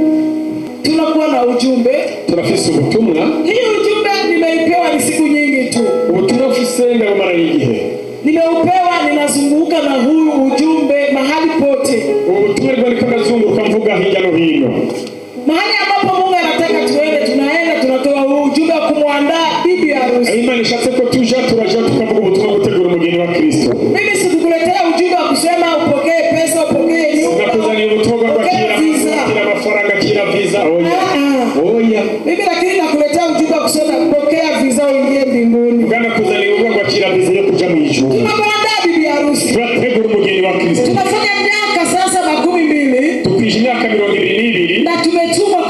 Speaker 1: Tunakuwa na ujumbe.
Speaker 2: Turafise ubutumwa.
Speaker 1: Hii ujumbe nimeipewa ni siku nyingi tu.
Speaker 2: Ubutumwa ufise mara y'igihe.
Speaker 1: Nimeupewa, ninazunguka na huu ujumbe mahali pote.
Speaker 2: Ubutumwa rwandiko ndazunguka mvuga hirya no hino.
Speaker 1: Mahali ambapo Mungu anataka tuende, tunaenda tunatoa huu ujumbe wa kumwandaa bibi harusi.
Speaker 2: Imana ishatse ko turaja tukavuga ubutumwa gutegura umugeni wa Kristo.
Speaker 1: Mimi sikukuletea ujumbe wa kusema upokee pesa, upokee nyumba.
Speaker 2: Nakuzania ubutumwa kwa kila mafaranga, kila visa. Oya.
Speaker 1: Mimi lakini nakuletea ujumbe wa kusema pokea visa uingie mbinguni.
Speaker 2: Ugana kuzania ubutumwa kwa kila visa yo kuja mu ijuru.
Speaker 1: Tunamwandaa bibi harusi.
Speaker 2: Tunategura umugeni wa Kristo.
Speaker 1: Tunafanya miaka sasa 12.
Speaker 2: Tukije imyaka 22.
Speaker 1: Na tumetumwa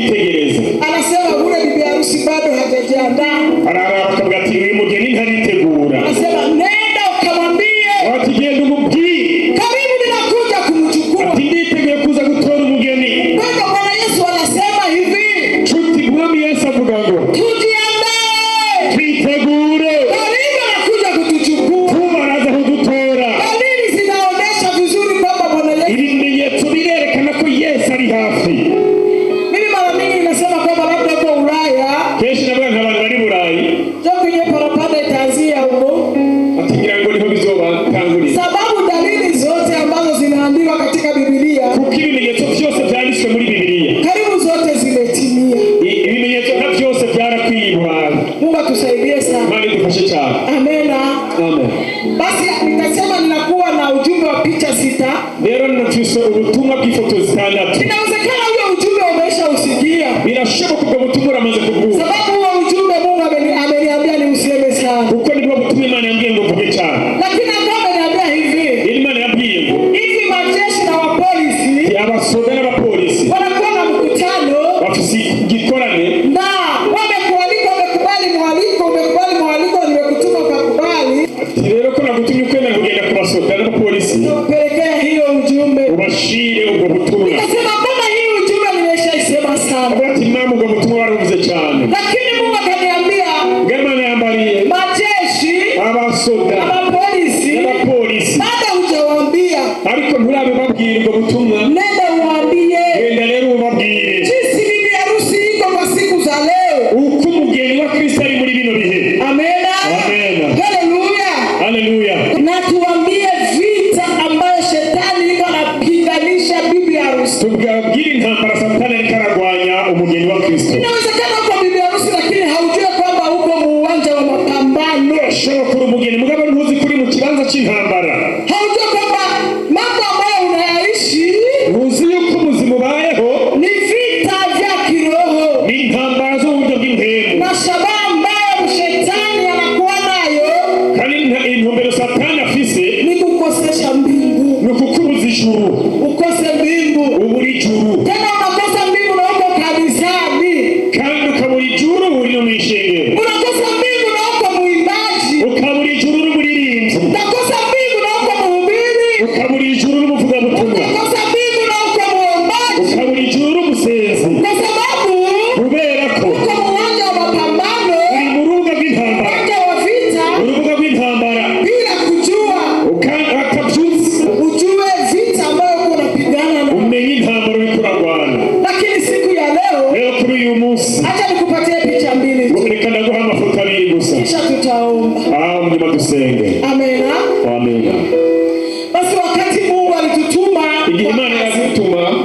Speaker 2: kwitegereza.
Speaker 1: Anasema ule bibi harusi bado hajajiandaa.
Speaker 2: Araraba akavuga ati uyu mugeni ntaritegura.
Speaker 1: Anasema nenda ukamwambie.
Speaker 2: Ati genda umubwire.
Speaker 1: Karibu ninakuja kumchukua.
Speaker 2: Ati nditeguye kuza gutora umugeni.
Speaker 1: Bwana Bwana Yesu anasema hivi.
Speaker 2: Nshuti Mwami Yesu avuga ngo
Speaker 1: tujiandae.
Speaker 2: twitegure.
Speaker 1: Karibu anakuja kutuchukua.
Speaker 2: Vuba araza kudutora.
Speaker 1: Dalili zinaonyesha vizuri kwamba Bwana Yesu.
Speaker 2: Ibimenyetso birerekana ko Yesu ari hafi.
Speaker 1: Mimi mara nyingi ninasema kwamba labda kwa Ulaya.
Speaker 2: Kenshi navuga nk'abantu bari Burayi.
Speaker 1: Sio kwenye parapanda itaanzia huko.
Speaker 2: Ati ngira ngo niho bizobangurira.
Speaker 1: Sababu dalili zote ambazo zinaandikwa katika Biblia.
Speaker 2: Kuko ibimenyetso byose byanditswe muri Bibiliya.
Speaker 1: Karibu zote zimetimia.
Speaker 2: Ibimenyetso byose byarakwiye Burayi.
Speaker 1: Mungu atusaidie sana.
Speaker 2: Imana idufashe cyane.
Speaker 1: Amen.
Speaker 2: Amen.
Speaker 1: Basi nitasema ninakuwa na ujumbe wa picha 6.
Speaker 2: Rero natuse ubutumwa bw'ifoto 6.
Speaker 1: Inawezekana huyo ujumbe umeshausikia.
Speaker 2: Birashoboka ubwo butumwa uramaze kubwumva.
Speaker 1: Sababu huo ujumbe Mungu ameniambia ni useme sana.
Speaker 2: Kuko nibwo butumwa Imana yambwiye ngo mvuge cyane.
Speaker 1: Lakini ameniambia hivi.
Speaker 2: Imana yambwiye ngo
Speaker 1: hivi majeshi na wapolisi
Speaker 2: abasoda n'abapolisi
Speaker 1: wanakuwa na mkutano
Speaker 2: bafise igikorane
Speaker 1: na wamekualika, umekubali mwaliko, nimekutuma ukakubali.
Speaker 2: Rero ko nagutumye kwemera kugenda ku basoda n'abapolisi
Speaker 1: pelekea hiyo ujumbe
Speaker 2: ubashire ubwo butumwa.
Speaker 1: Nikasema mbona hii ujumbe nimeshaisema sana.
Speaker 2: Ati mama ubwo butumwa waravuze cyane.
Speaker 1: Lakini Mungu akaniambia
Speaker 2: Imana yambariye
Speaker 1: majeshi
Speaker 2: abasoda n'abapolisi
Speaker 1: bado hujawaambia,
Speaker 2: ariko nturabe babwira ubwo butumwa.
Speaker 1: Nenda uwaambie.
Speaker 2: Nenda rero ubabwire
Speaker 1: Jinsi bibi harusi iko kwa siku za leo.
Speaker 2: uko umugeni wa Kristo ari muri bino bihe.
Speaker 1: Amen.
Speaker 2: Amen.
Speaker 1: Haleluya.
Speaker 2: Haleluya.
Speaker 1: Na tuambie vita ambayo shetani iko anapiganisha bibi harusi.
Speaker 2: Tubwabwire intambara Satani ariko aragwanya umugeni wa Kristo.
Speaker 1: Inawezekana uko bibi harusi lakini haujui kwamba uko mu uwanja wa mapambano.
Speaker 2: Shokuru umugeni mugabo ntuzi kuri mu kibanza cy'intambara.
Speaker 1: Haujui kwamba mambo ambayo unayaishi
Speaker 2: ntuzi yuko ubuzima ubayeho
Speaker 1: ni vita vya kiroho.
Speaker 2: Ni intambara z'uburyo bw'impemu.
Speaker 1: Na shabaha ambayo shetani anakuwa nayo
Speaker 2: kandi intumbero Satani afise
Speaker 1: ni kukosesha mbingu.
Speaker 2: ni kukubuza ijuru.
Speaker 1: Ukose mbingu.
Speaker 2: Ubura ijuru.
Speaker 1: Tena unakosa mbingu na uko kanisani.
Speaker 2: Kandi ukabura ijuru uri no mwishengero.
Speaker 1: Unakosa mbingu na uko muimbaji.
Speaker 2: Ukabura ijuru n'umuririmbyi.
Speaker 1: Unakosa mbingu na uko mhubiri.
Speaker 2: Ukabura ijuru n'umuvugabutumwa.
Speaker 1: Unakosa mbingu na uko muombaji.
Speaker 2: Ukabura ijuru n'umusenzi.
Speaker 1: Kwa sababu
Speaker 2: kubera ko
Speaker 1: uko mu uwanja wa mapambano.
Speaker 2: uri mu rubuga rw'intambara.
Speaker 1: Uwanja wa vita.
Speaker 2: Urubuga rw'intambara.
Speaker 1: Bila kujua.
Speaker 2: Ukabyutse
Speaker 1: Ujue vita ambayo uko unapigana na.
Speaker 2: umenye intambara uri kurarwana.
Speaker 1: Lakini siku ya leo.
Speaker 2: Rero kuri uyu munsi
Speaker 1: acha nikupatie picha mbili tu.
Speaker 2: reka ndaguha amafoto abiri gusa.
Speaker 1: Kisha tutaomba.
Speaker 2: Mnyuma dusenge.
Speaker 1: Amen.
Speaker 2: Amen.
Speaker 1: Basi wakati Mungu alitutuma.
Speaker 2: Igihe Imana yazituma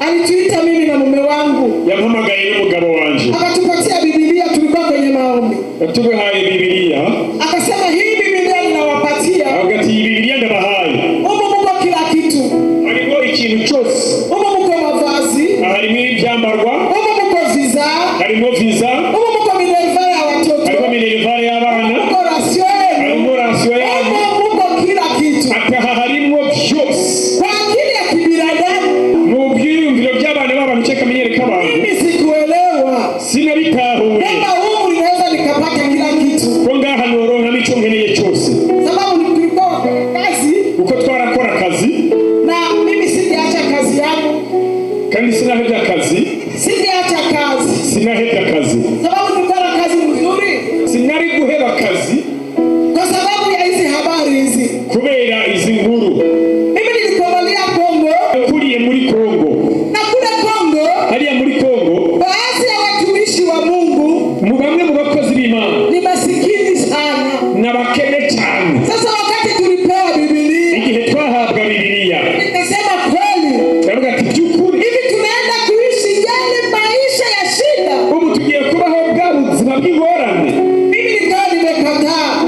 Speaker 1: alituita mimi na mume wangu.
Speaker 2: Yampamagaye n'umugabo wanje.
Speaker 1: Akatupatia Biblia, tulikuwa kwenye maombi.
Speaker 2: Tuguhaye Biblia.
Speaker 1: Akasema hii Biblia ninawapatia.
Speaker 2: Agati Biblia ndabahaye.
Speaker 1: Mungu kila kitu.
Speaker 2: Harimo ikintu cyose.
Speaker 1: Mungu mavazi.
Speaker 2: Harimo ibyambarwa.
Speaker 1: Mungu visa.
Speaker 2: Harimo visa.
Speaker 1: Mungu minerva ya watoto.
Speaker 2: Harimo minerva y'abana.
Speaker 1: Mungu rasio.
Speaker 2: Harimo rasio y'abana.
Speaker 1: Mungu kila kitu.
Speaker 2: Ataha harimo byose.
Speaker 1: Kwa akili ya kibinadamu.
Speaker 2: Mu byiyumviro by'abana b'abantu cyeka menyereka abantu.
Speaker 1: Mimi sikuelewa.
Speaker 2: Sinabitahuye.
Speaker 1: Kama huko inaweza nikapata kila kitu.
Speaker 2: Ko ngaha noronka mico nkeneye cyose.
Speaker 1: Sababu tulikuwa kazi.
Speaker 2: Uko twarakora akazi.
Speaker 1: Na mimi sijaacha kazi yangu.
Speaker 2: Kandi sinahebya akazi.
Speaker 1: Sijaacha kazi.
Speaker 2: Sinahebya akazi.
Speaker 1: Sababu nilikuwa na kazi nzuri.
Speaker 2: Sinari guheba akazi.
Speaker 1: Kwa sababu ya hizi habari hizi.
Speaker 2: Kubera izi nkuru.
Speaker 1: Mimi nilikomalia Kongo.
Speaker 2: Kuriye muri Kongo.
Speaker 1: Na kule Kongo.
Speaker 2: Hariya muri Kongo.
Speaker 1: Baadhi ya watumishi wa Mungu.
Speaker 2: Mu bamwe mu bakozi b'Imana.
Speaker 1: Ni masikini sana.
Speaker 2: Na bakene cyane.
Speaker 1: Sasa wakati tulipewa Biblia.
Speaker 2: Igihe twahabwa Biblia.
Speaker 1: Nikasema kweli.
Speaker 2: Ndavuga ati by'ukuri.
Speaker 1: Hivi tunaenda kuishi yale maisha ya shida.
Speaker 2: Ubu tugiye kubaho bwa buzima bw'ingorane.
Speaker 1: Mimi nikawa nimekataa.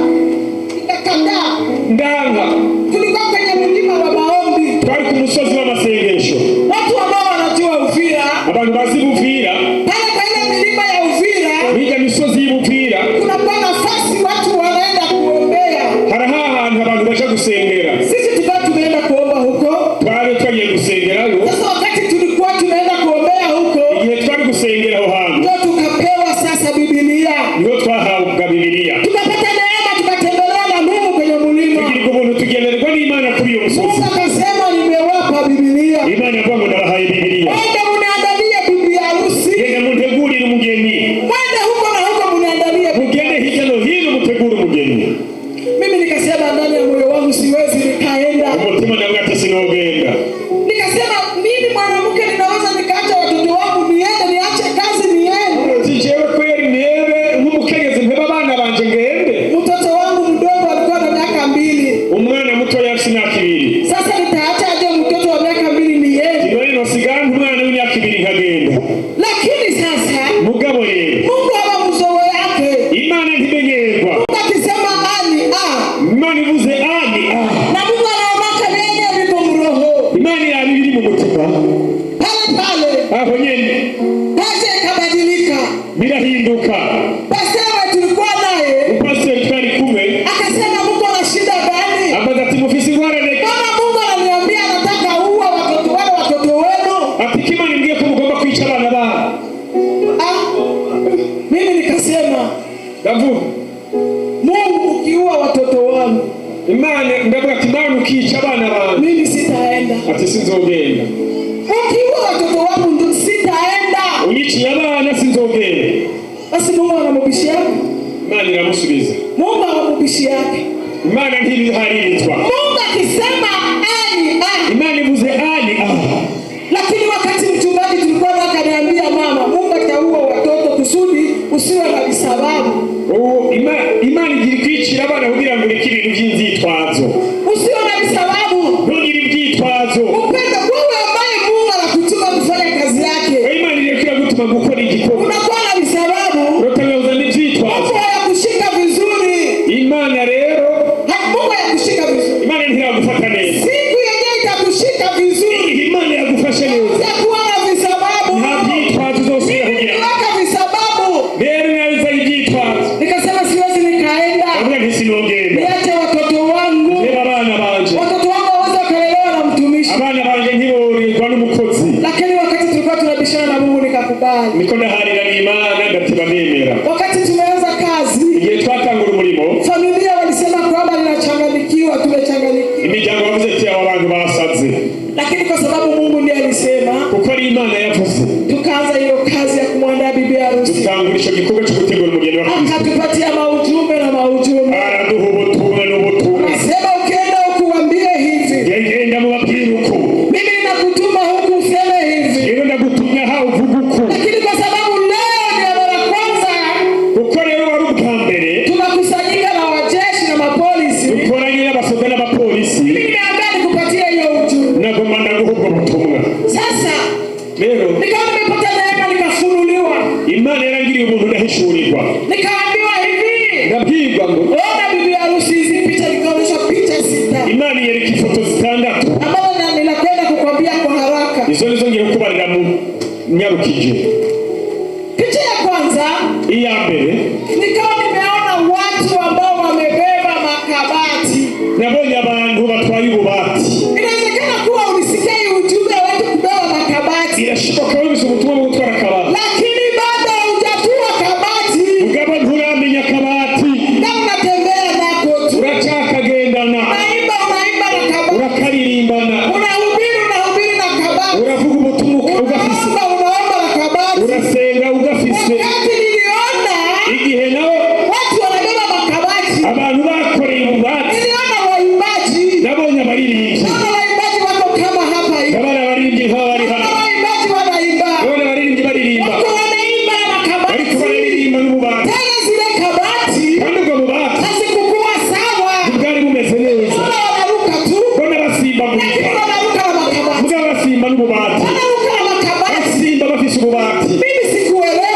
Speaker 2: Ndanga.
Speaker 1: Tulikuwa kwenye mlima wa maombi.
Speaker 2: Twari ku musozi w'amasengesho.
Speaker 1: Watu ambao wanajua Uvira.
Speaker 2: Abantu bazi Uvira.
Speaker 1: Pale kwa ile milima ya Uvira.
Speaker 2: Biga misozi y'Uvira.
Speaker 1: Kuna nafasi watu wanaenda kuombea.
Speaker 2: Haraha ahantu abantu baje gusengera.
Speaker 1: Sisi tulikuwa tunaenda kuomba huko.
Speaker 2: Twari twagiye gusengerayo.
Speaker 1: Sasa wakati tulikuwa tunaenda kuombea huko.
Speaker 2: Igihe twari gusengera gusengera aho hantu
Speaker 1: ndio tukapewa sasa Biblia,
Speaker 2: niho twahabwa Biblia,
Speaker 1: tukapata neema, tukatembelewa na Mungu kwenye mlima,
Speaker 2: tugirirwa ubuntu tugenerwa n'Imana kuri iyo musozi.
Speaker 1: Mungu akasema nimewapa Biblia,
Speaker 2: Imana avuga ngo ndabahaye Biblia,
Speaker 1: wende munaandalie bibi harusi,
Speaker 2: genda muntegurire umugeni,
Speaker 1: wende huko na huko munaandalie,
Speaker 2: mugende hirya no hino mutegure umugeni.
Speaker 1: Mimi nikasema ndani ya moyo wangu siwezi nikaenda,
Speaker 2: umutima nawe ati sinogenda.
Speaker 1: Nikasema mimi mwanamke ninaweza nikaacha watoto wangu niende, niache kazi niende?
Speaker 2: Jewe kweli niebe nk'umukenyezi mpeba abana banje ngende?
Speaker 1: Mtoto wangu mdogo alikuwa na miaka 2.
Speaker 2: Umwana muto yafise imyaka 2.
Speaker 1: Sasa nitaachaje mtoto wa miaka 2 niende?
Speaker 2: Ndio nosigana umwana w'imyaka 2 nkagenda.
Speaker 1: Lakini sasa
Speaker 2: mugabo rero
Speaker 1: Mungu aba muzowe yake,
Speaker 2: Imana ntimenyerwa.
Speaker 1: Mungu akisema ani
Speaker 2: Imana ivuze ani
Speaker 1: na Mungu anaonaka nyenye vipo mroho,
Speaker 2: Imana yabi biri mu mutima
Speaker 1: pale
Speaker 2: aho nyene
Speaker 1: basi ikabadilika,
Speaker 2: birahinduka.
Speaker 1: pasema tulikuwa naye,
Speaker 2: Pastor twari kumwe
Speaker 1: akasema Mungu ana shida gani?
Speaker 2: abaza ati mufise ingwara ne
Speaker 1: Bwana Mungu ananiambia anataka uwe watoto wenu.
Speaker 2: ati Imana imbwiye ko mugomba kwica abana babo.
Speaker 1: Mimi nikasema
Speaker 2: Ndavuga
Speaker 1: Mungu ukiua watoto wangu,
Speaker 2: Imana ndavuga ati Imana ukica abana bawe
Speaker 1: mimi sitaenda.
Speaker 2: ati sinzogenda.
Speaker 1: Ukiua watoto wangu ndio sitaenda.
Speaker 2: Unyiciye abana sinzogenda.
Speaker 1: Basi Mungu anamubishia,
Speaker 2: Imana iramusubiza.
Speaker 1: Mungu anamubishia.
Speaker 2: Imana ntibiharirizwa.
Speaker 1: Mungu akisema ani
Speaker 2: Imana ivuze ani
Speaker 1: lakini wakati mchungaji tulikuwa akaniambia mama, Mungu ataua watoto kusudi usiwe na sababu.
Speaker 2: Imana igira kwicira abana kugira ngo ureke ibintu by'inzitwazo.
Speaker 1: Usiwe na sababu.
Speaker 2: Ntugire ibyitwazo.
Speaker 1: Upende wewe ambaye Mungu anakutuma kufanya kazi yake.
Speaker 2: Imana irekera gutuma gukora igikorwa.
Speaker 1: Unakuwa na sababu.
Speaker 2: Rotangaza n'ibyitwazo.
Speaker 1: Mungu hayakushika vizuri.
Speaker 2: Imana rero
Speaker 1: Mungu hayakushika vizuri.
Speaker 2: Imana ntiyagufata neza.
Speaker 1: Siku yenyewe itakushika vizuri.
Speaker 2: Imana yagufashe neza.
Speaker 1: Utakuwa na visababu.
Speaker 2: Nta byitwazo zose kugira.
Speaker 1: Weka visababu.
Speaker 2: Rero naweza ibyitwazo.
Speaker 1: Nikasema siwezi nikaenda.
Speaker 2: Ndavuga nti sinogenda.
Speaker 1: Niache watoto wangu.
Speaker 2: Reba abana banje.
Speaker 1: Watoto wangu waweza kulelewa na mtumishi.
Speaker 2: Abana banje ntiborirwa n'umukozi.
Speaker 1: Lakini wakati tulikuwa tunabishana na Mungu nikakubali.
Speaker 2: Niko ndaharira n'Imana ndatiba nemera.
Speaker 1: Wakati tumeanza kazi,
Speaker 2: igihe twatangura umurimo,
Speaker 1: familia walisema kwamba ninachanganyikiwa, tumechanganyikiwa.
Speaker 2: Imiryango yavuze ati aba bantu basaze.
Speaker 1: Lakini kwa sababu Mungu ndiye alisema,
Speaker 2: kuko ari Imana yavuze,
Speaker 1: tukaanza hiyo kazi ya kumwandaa bibi harusi.
Speaker 2: Dutangura ico gikorwa cyo gutegura umugeni wa Kristo.
Speaker 1: Akatupatia maujumbe na maujumbe.
Speaker 2: Araduha ubutumwa n'ubutumwa.
Speaker 1: Nasema ukienda ukuambie hivi.
Speaker 2: Genda mubabwire uko.
Speaker 1: Mimi ninakutuma huku useme hivi.
Speaker 2: Rero ndagutumya ha uvuga uko.
Speaker 1: Lakini kwa sababu leo ndio mara kwanza,
Speaker 2: kuko rero wari ubwa mbere
Speaker 1: tunakusanyika na wajeshi na mapolisi.
Speaker 2: dukoranye n'abasoda n'abapolisi.
Speaker 1: Mimi nimeambia nikupatie hiyo ujumbe.
Speaker 2: Nagomba ndaguha ubwo butumwa.
Speaker 1: Sasa
Speaker 2: rero
Speaker 1: nikawa nimepata neema nikafunuliwa.
Speaker 2: Imana yarangiriye umuntu ndahishurirwa.
Speaker 1: Nikaambiwa hivi.
Speaker 2: Ndabwirwa ngo
Speaker 1: ona bibi harusi hizi picha, nikaonyeshwa picha 6.
Speaker 2: Imana yereka ifoto 6
Speaker 1: ambazo ninakwenda kukwambia kwa haraka.
Speaker 2: Izo nizo ngiye kubarira mu nyarukije.
Speaker 1: Picha ya kwanza,
Speaker 2: iya mbere,
Speaker 1: nikawa nimeona watu ambao wamebeba makabati.
Speaker 2: Nabonye abantu batwaye ububati.
Speaker 1: Inawezekana kuwa ulisikia hii ujumbe wa watu kubeba makabati.
Speaker 2: Irashoboka wese ubutumwa bwo gutwara kabati.
Speaker 1: Lakini bado hujatua kabati.
Speaker 2: Ugaba nturamenya kabati.
Speaker 1: Na unatembea nako tu.
Speaker 2: Uracakagendana.
Speaker 1: Unaimba na kabati.
Speaker 2: Urakarimbana.
Speaker 1: Unahubiri na kabati.
Speaker 2: Uravuga ubutumwa ugafise.
Speaker 1: Unaomba na kabati.
Speaker 2: Urasenga ugafise.
Speaker 1: Wakati niliona
Speaker 2: igihe nao
Speaker 1: watu wanabeba makabati,
Speaker 2: abantu bakoreye ububati,
Speaker 1: niliona waimbaji.
Speaker 2: nabonye abaririmbyi.
Speaker 1: Waimbaji wako kama hapa hivi.
Speaker 2: Nabona abaririmbyi bari hano.
Speaker 1: Waimbaji wanaimba.
Speaker 2: Nabona abaririmbyi baririmba.
Speaker 1: Wako wanaimba na makabati.
Speaker 2: Ariko baririmba n'ububati.
Speaker 1: Tena zile kabati
Speaker 2: Kandi ubwo bubati
Speaker 1: hazikukuwa sawa.
Speaker 2: bwari bumeze neza.
Speaker 1: Wanaruka tu.
Speaker 2: Bona basimba mu
Speaker 1: Lakini
Speaker 2: bubati.
Speaker 1: wanaruka na makabati.
Speaker 2: Mbwa basimba n'ububati.
Speaker 1: Wanaruka na makabati.
Speaker 2: Basimba bafise ububati.
Speaker 1: Mimi sikuelewa.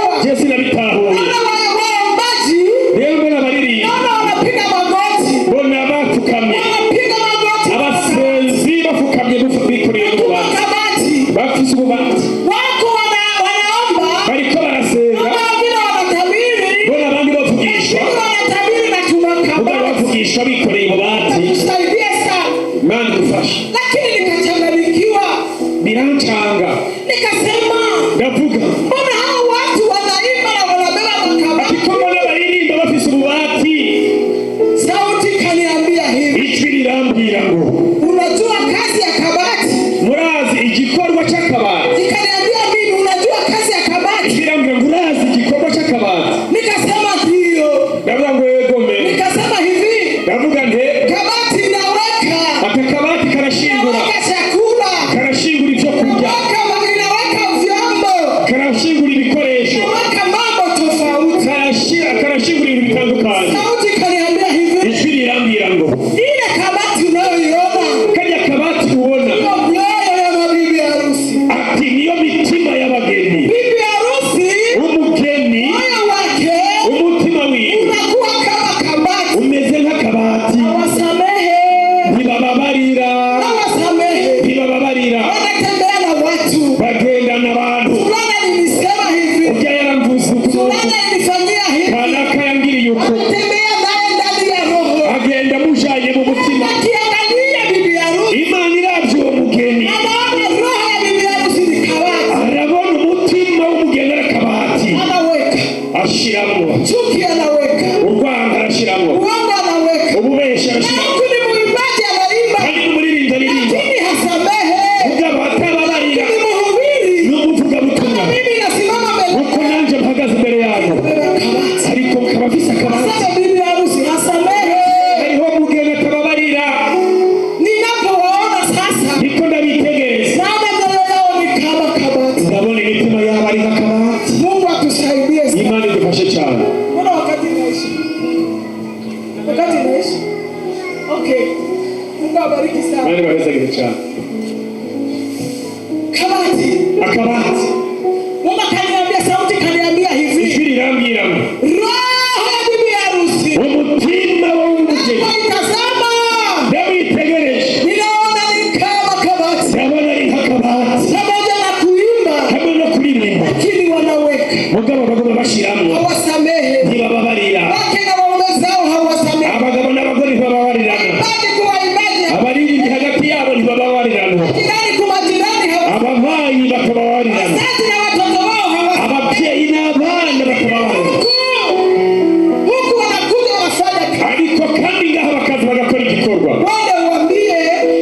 Speaker 1: awabariki sana.
Speaker 2: Bali bahezagire cyane.
Speaker 1: Kabati.
Speaker 2: Akabati.
Speaker 1: Mungu kaniambia, sauti kaniambia hivi.
Speaker 2: Ijwi rirambwira ngo
Speaker 1: roho ya bibi harusi.
Speaker 2: Umutima w'umugeni.
Speaker 1: Tazama.
Speaker 2: Ndamwitegereje.
Speaker 1: Ninaona ni kama kabati.
Speaker 2: Ndabona ari nk'akabati.
Speaker 1: Pamoja na kuimba.
Speaker 2: Hamwe no kuririmba.
Speaker 1: Lakini wanaweka.
Speaker 2: Mugabo bagomba bashiramwo.
Speaker 1: Hawasamehe.
Speaker 2: Ntibababarira.
Speaker 1: Wake na waume zao hawasamehe.
Speaker 2: Abagabo n'abagore ntibababarirana.
Speaker 1: Bali kuwaimbaji.
Speaker 2: Abaririmbyi hagati yabo ntibababarirana.
Speaker 1: Jirani kwa majirani hawasamehe.
Speaker 2: Ababanyi bakababarirana.
Speaker 1: Wazazi na watoto wao hawasamehe.
Speaker 2: Ababyeyi n'abana bakababarirana.
Speaker 1: Huku wanakuja wanafanya kazi.
Speaker 2: Ariko kandi ngaho bakaza bagakora igikorwa.
Speaker 1: Wende uambie.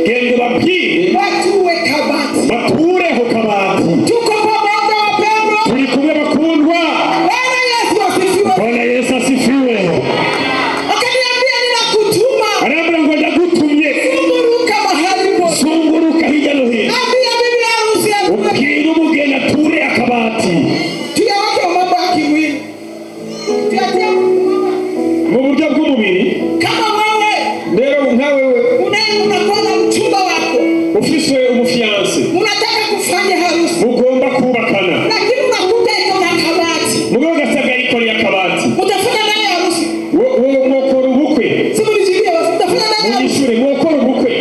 Speaker 2: Genda ubabwire.
Speaker 1: Watuwe kabati.
Speaker 2: Batureho kabati.
Speaker 1: Tuko pamoja wapendwa.
Speaker 2: Turi kumwe bakundwa.
Speaker 1: Bwana Yesu asifiwe.
Speaker 2: Bwana Yesu asifiwe.
Speaker 1: Akaniambia ninakutuma.
Speaker 2: Arambura ngo ndagutumye.
Speaker 1: Zunguruka mahali pote.
Speaker 2: Zunguruka hirya no hino.
Speaker 1: Ambia bibi harusi atuwe.
Speaker 2: Ubwire umugeni ature akabati.
Speaker 1: Tuyaweke mambo ya kimwili. Tuyatie
Speaker 2: Mu buryo bw'umubiri.
Speaker 1: kama wewe.
Speaker 2: Rero nka wewe
Speaker 1: Unakuwa na mchumba wako.
Speaker 2: ufise umufiance.
Speaker 1: Unataka kufanya harusi.
Speaker 2: Mugomba kubakana.
Speaker 1: Lakini unakuta iko na kabati.
Speaker 2: Mugabo gasaga ikoreye akabati.
Speaker 1: Utafanya naye harusi.
Speaker 2: Wowe mwokora ubukwe.
Speaker 1: Simu nijilie basi. Utafanya naye harusi.
Speaker 2: Munyishure mwokora ubukwe.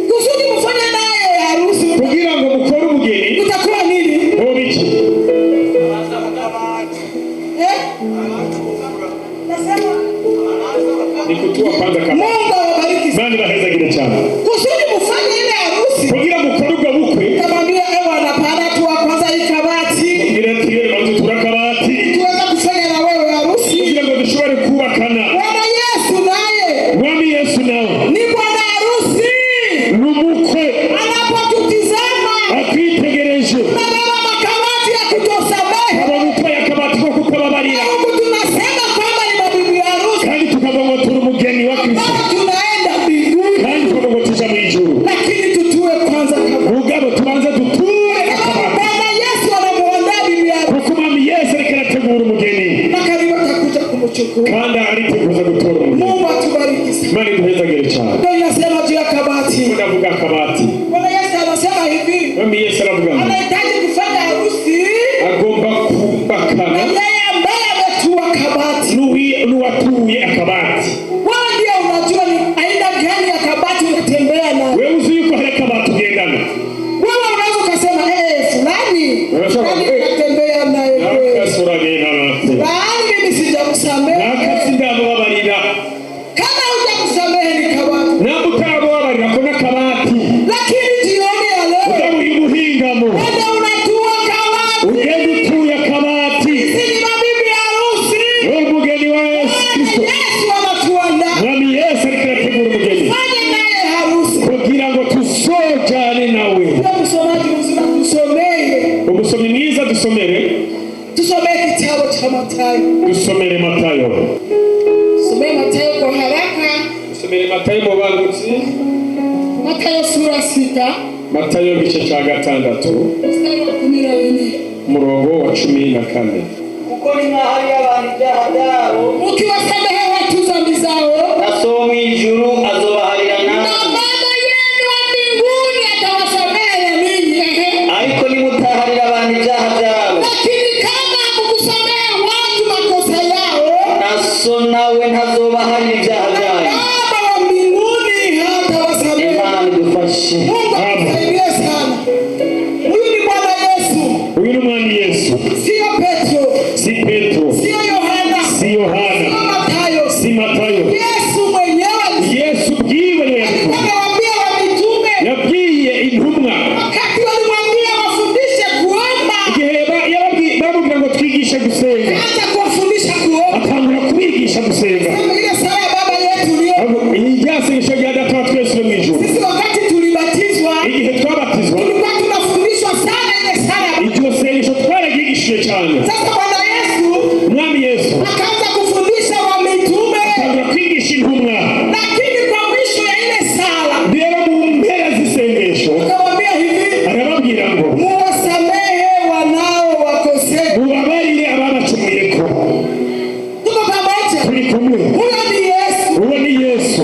Speaker 1: Kusudi mfanye naye harusi.
Speaker 2: Kugira ngo mukore ubugeni.
Speaker 1: Utakuwa nini?
Speaker 2: Mubiki.
Speaker 1: Nasema.
Speaker 2: Ni kutua kwanza kabati.
Speaker 1: Mungu awabariki.
Speaker 2: Bandi bahezagire cyane.
Speaker 1: Kusudi mfanye ile harusi.
Speaker 2: Kugira mukore ubwo bukwe.
Speaker 1: Kamwambia ewe anapanda tu kwanza hii kabati.
Speaker 2: Kugira tigere bantu turakabati.
Speaker 1: Tuweza kufanya na wewe harusi.
Speaker 2: Kugira ngo dushobore kubakana.
Speaker 1: Bwana Yesu naye.
Speaker 2: Mwami Yesu nawe.
Speaker 1: Ni bwana harusi.
Speaker 2: N'umukwe.
Speaker 1: Anapotutizama.
Speaker 2: Akwitegereje.
Speaker 1: Tunabeba makabati ya kutosamehe.
Speaker 2: Abamutwaye akabati ko kutababarira.
Speaker 1: Mungu tunasema kwamba ni mabibi harusi.
Speaker 2: Kandi tukavuga ngo turi umugeni wa Kristo.
Speaker 1: Baba tunaenda mbinguni.
Speaker 2: Kandi tukavuga ngo tuja mu ijuru.
Speaker 1: Lakini tutue kwanza kabati.
Speaker 2: Mugabo tubanza duture akabati.
Speaker 1: Bwana Yesu anamuandaa bibi harusi.
Speaker 2: Kuko Mwami Yesu ariko arategura umugeni.
Speaker 1: Na karibu atakuja kumchukua.
Speaker 2: Kandi ariteguza gutora umugeni.
Speaker 1: Mungu atubariki sana.
Speaker 2: Imana iduhezagire cyane.
Speaker 1: Ndio inasema juu ya kabati.
Speaker 2: Tunavuga akabati.
Speaker 1: Bwana Yesu anasema hivi.
Speaker 2: Mwami Yesu aravuga ngo
Speaker 1: Anahitaji kufanya harusi.
Speaker 2: agomba
Speaker 1: Na
Speaker 2: kubakana
Speaker 1: yeye ambaye ametua kabati.
Speaker 2: n'uwatuye akabati.
Speaker 1: Wewe ndio unajua ni aina gani ya kabati unatembea nayo.
Speaker 2: Wewe uzi yuko hari akabati ugendana.
Speaker 1: Wewe unaweza kusema fulani.
Speaker 2: Unasema,
Speaker 1: Fulani unatembea naye kweli.
Speaker 2: Nakasuragenda nate.
Speaker 1: Bali mimi sijamsamehe.
Speaker 2: Nakasindamubabarira.
Speaker 1: Kama hujakusamehe ni kabati.
Speaker 2: Namutamubabarira ko n'akabati.
Speaker 1: Lakini jioni ya leo.
Speaker 2: Udabuye umuhingamo.
Speaker 1: Wewe unatua kabati.
Speaker 2: Ugenda utuye akabati.
Speaker 1: Sisi ni mabibi harusi.
Speaker 2: Wewe umugeni wa Yesu Kristo.
Speaker 1: Yesu anatuandaa.
Speaker 2: Mwami Yesu ariko arategura umugeni.
Speaker 1: Fanye naye harusi.
Speaker 2: Kugira ngo tuzojane nawe.
Speaker 1: Ndio msomaji mzuri tusomee.
Speaker 2: Umusomyi mwiza dusomere.
Speaker 1: Tusomee kitabu cha Mathayo.
Speaker 2: Dusomere Matayo.
Speaker 1: Tusomee Mathayo kwa haraka.
Speaker 2: Dusomere Matayo mu bagutsi.
Speaker 1: Mathayo sura 6.
Speaker 2: Matayo igice cya 6
Speaker 1: Mstari wa 14.
Speaker 2: umurongo wa 14.
Speaker 4: kuko ni nk'ahari abantu ibyaha byabo,
Speaker 1: Ukiwasamehe watu dhambi zao,
Speaker 4: na so mu ijuru azobaharira
Speaker 1: na
Speaker 4: namwe.
Speaker 1: Baba yenu wa mbinguni atawasamehe ninyi.
Speaker 4: Ariko nimutaharira abantu ibyaha byabo,
Speaker 1: Lakini kama hamkusamehe watu makosa yao,
Speaker 4: na so nawe ntazobaharira ibyaha byanyu.
Speaker 1: Baba wa mbinguni hatawasamehe.
Speaker 4: Imana idufashe.
Speaker 1: Mungu atusaidie sana. Huyu ni Bwana Yesu.
Speaker 2: Uyu ni Mwami Yesu.
Speaker 1: Sio Petro.
Speaker 2: Si Petro.
Speaker 1: Sio Yohana.
Speaker 2: Si Yohana.
Speaker 1: Sio Mathayo.
Speaker 2: Si Matayo.
Speaker 1: Yesu mwenyewe
Speaker 2: Yesu bwiwe yabwiye.
Speaker 1: aliwaambia wa mitume
Speaker 2: Yabwiye intumwa.
Speaker 1: wakati walimwambia wafundishe kuomba,
Speaker 2: Igihe bamubwira ngo twigishe gusenga.
Speaker 1: hata kuwafundisha kuomba.
Speaker 2: Atangura kubigisha gusenga.
Speaker 1: Kama ile sala ya Baba yetu leo.
Speaker 2: Iyi ryasengesho rya Data wa twese mu ijuru.
Speaker 1: Sisi wakati tulibatizwa
Speaker 2: Igihe twabatizwa.
Speaker 1: tulikuwa tunafundishwa sana ile sala.
Speaker 2: Iryo sengesho twaragigishije cyane.
Speaker 1: Sasa Bwana Yesu
Speaker 2: Mwami Yesu
Speaker 1: akaanza kufundisha wa mitume,
Speaker 2: atangura kwigisha intumwa.
Speaker 1: lakini kwa mwisho ya ile sala
Speaker 2: Rero mu mpera z'isengesho
Speaker 1: akamwambia hivi,
Speaker 2: arababwira ngo
Speaker 1: muwasamehe wanao wakosea.
Speaker 2: mubabarire ababacumuyeko.
Speaker 1: Tuko pamoja.
Speaker 2: Turi kumwe.
Speaker 1: Huyo ni Yesu.
Speaker 2: Uwo ni Yesu.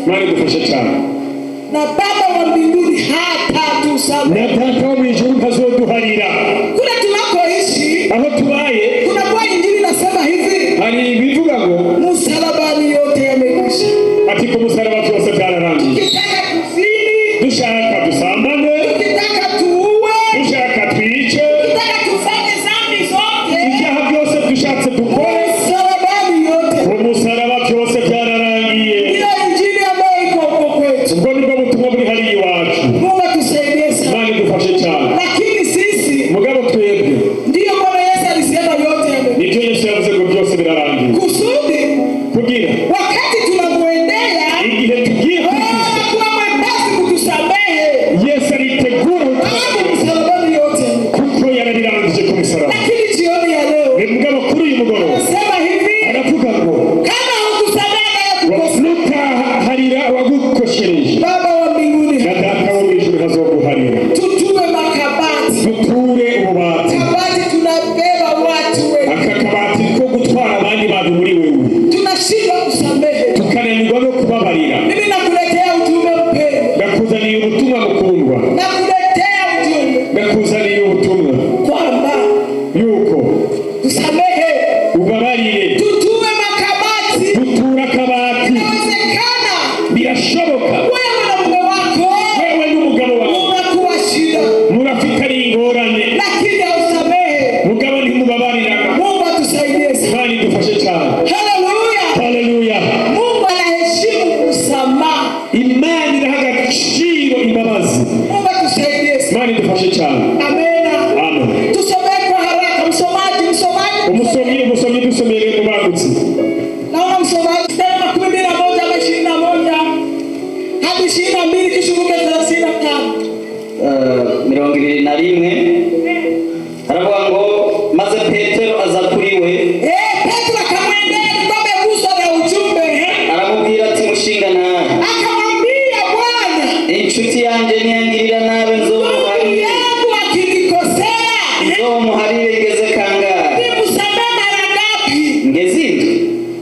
Speaker 2: Mali dufashe cyane.
Speaker 1: Na Baba wa mbinguni hatatusamehe.
Speaker 2: Na Data wo mwijuru kazoduharira.
Speaker 1: Kule tunakoishi,
Speaker 2: aho tubaye,
Speaker 1: kuna kwa injili nasema hivi.
Speaker 2: hari ibivuga ngo
Speaker 1: msalabani yote yamekwisha.
Speaker 2: Ati ku musaraba byose byararangiye.
Speaker 1: Ukitaka kuzini,
Speaker 2: dushaka dusambane,
Speaker 1: ukitaka tuue,
Speaker 2: dushaka twice,
Speaker 1: ukitaka tufanye dhambi zote,
Speaker 2: ibyaha byose dushatse dukore,
Speaker 1: msalabani yote.
Speaker 2: ku musaraba byose byararangiye.
Speaker 1: Hiyo injili ambayo iko huko kwetu.
Speaker 2: Ubwo nibwo butumwa buri hariya iwacu.
Speaker 1: Mungu atusaidie sana.
Speaker 2: Mali dufashe cyane.
Speaker 1: Lakini sisi
Speaker 2: Mugabo twebwe,
Speaker 1: ndio Bwana Yesu alisema yote yamekwisha.
Speaker 2: nibyo Yesu yavuze ngo byose birarangiye.
Speaker 1: Kusudi
Speaker 2: Kugira
Speaker 1: wakati tunamwendea
Speaker 2: igihe tugiye
Speaker 1: anakuwa mwepesi kutusamehe.
Speaker 2: Yesu aritegura
Speaker 1: Msalabani yote.
Speaker 2: kuko yarabirangije ku musaraba.
Speaker 1: Lakini jioni ya leo
Speaker 2: Mugabo kuri uyu mugoroba
Speaker 1: nasema hivi,
Speaker 2: aravuga ngo
Speaker 1: kama hukusamehe
Speaker 2: nutaharira wagukoshereje,
Speaker 1: Baba wa mbinguni
Speaker 2: na Data wo mwijuru hazoguharira.
Speaker 1: tutue makabati.
Speaker 2: Duture ububati,
Speaker 1: Kabati tunabeba watu wetu.
Speaker 2: aka kabati ko gutwara abandi bantu muri wewe,
Speaker 1: Tunashindwa kusamehe.
Speaker 2: tukananirwa no kubabarira.
Speaker 1: Mimi nakuletea ujumbe mpendwa.
Speaker 2: Nakuzaniye ubutumwa mukundwa,
Speaker 1: Nakuletea ujumbe
Speaker 2: nakuzaniye ubutumwa
Speaker 1: kwamba
Speaker 2: yuko
Speaker 1: tusamehe.
Speaker 2: ubabarire,
Speaker 1: Tutue makabati.
Speaker 2: dutura akabati.
Speaker 1: Inawezekana
Speaker 2: Birashoboka
Speaker 1: wewe na mume wako
Speaker 2: wewe n'umugabo wawe
Speaker 1: unakuwa shida,
Speaker 2: murafitanye ingorane,
Speaker 1: lakini hausamehe.
Speaker 2: mugabo ntimubabarirana.
Speaker 1: Mungu atusaidie sana.
Speaker 2: Mali dufashe cyane.
Speaker 1: Haleluya.
Speaker 2: Haleluya.
Speaker 1: Mungu anaheshimu msamaha.
Speaker 2: Imana iraha agaciro imbabazi.
Speaker 1: Mungu atusaidie sana.
Speaker 2: Mali dufashe cyane.
Speaker 1: Amena.
Speaker 2: Amen.
Speaker 1: Tusomee kwa haraka.
Speaker 2: Umusomyi dusomere mu bagutse.
Speaker 1: Naona msomaji tena 11 ama 21 hadi 22 kishuruke 35.
Speaker 4: 21 haravuga ngo maze Petero aza kuri we,
Speaker 1: Petro akamwendea mkombe buso na ujumbe.
Speaker 4: aramubwira ati mushinga nawe,
Speaker 1: Akamwambia Bwana,
Speaker 4: inshuti yanjye niyangirira nawe
Speaker 1: ndugu
Speaker 4: nzomuharire,
Speaker 1: yangu akinikosea,
Speaker 4: nzomuharire ngeze kangahe?
Speaker 1: nimsamehe mara ngapi?
Speaker 4: Ngeze indwi.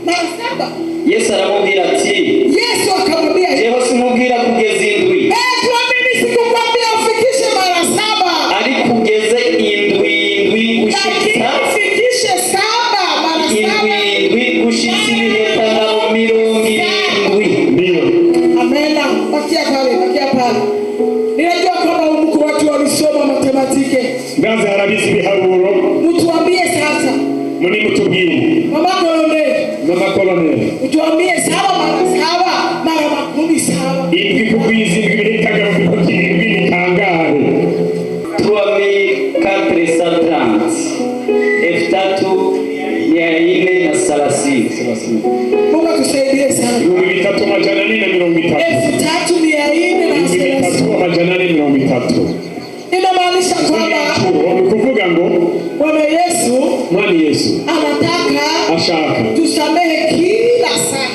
Speaker 1: Mara 7.
Speaker 4: Yesu aramubwira ati,
Speaker 1: Yesu akamwambia,
Speaker 4: jeho simubwira kugeza indwi,
Speaker 1: Petro, mimi sikukwambia ufikishe mara 7.
Speaker 4: ariko ugeze indwi gushitsa,
Speaker 1: Lakini ufikishe 7 mara 7.
Speaker 4: indwi gushitsa ibihetangabo 70.
Speaker 2: Ndio.
Speaker 1: Amena. Bakia pale. Ninajua kama mko watu walisoma matematiki.
Speaker 2: Ngazi harabizi biharuro.
Speaker 1: Mtuambie sasa.
Speaker 2: Muni mutubwire.
Speaker 1: Mama Koloneli. Mtuambie 7 mara 7 mara 10.
Speaker 2: Indwi kugwiza indwi bihitaga mu bihugu indwi ni kangahe?
Speaker 4: 3430 F3 430.
Speaker 1: Mungu atusaidie sana.
Speaker 2: 3430.
Speaker 1: 3430. Inamaanisha kwamba
Speaker 2: ni kuvuga ngo
Speaker 1: Bwana Yesu
Speaker 2: Mwami Yesu
Speaker 1: anataka
Speaker 2: ashaka
Speaker 1: tusamehe kila saa.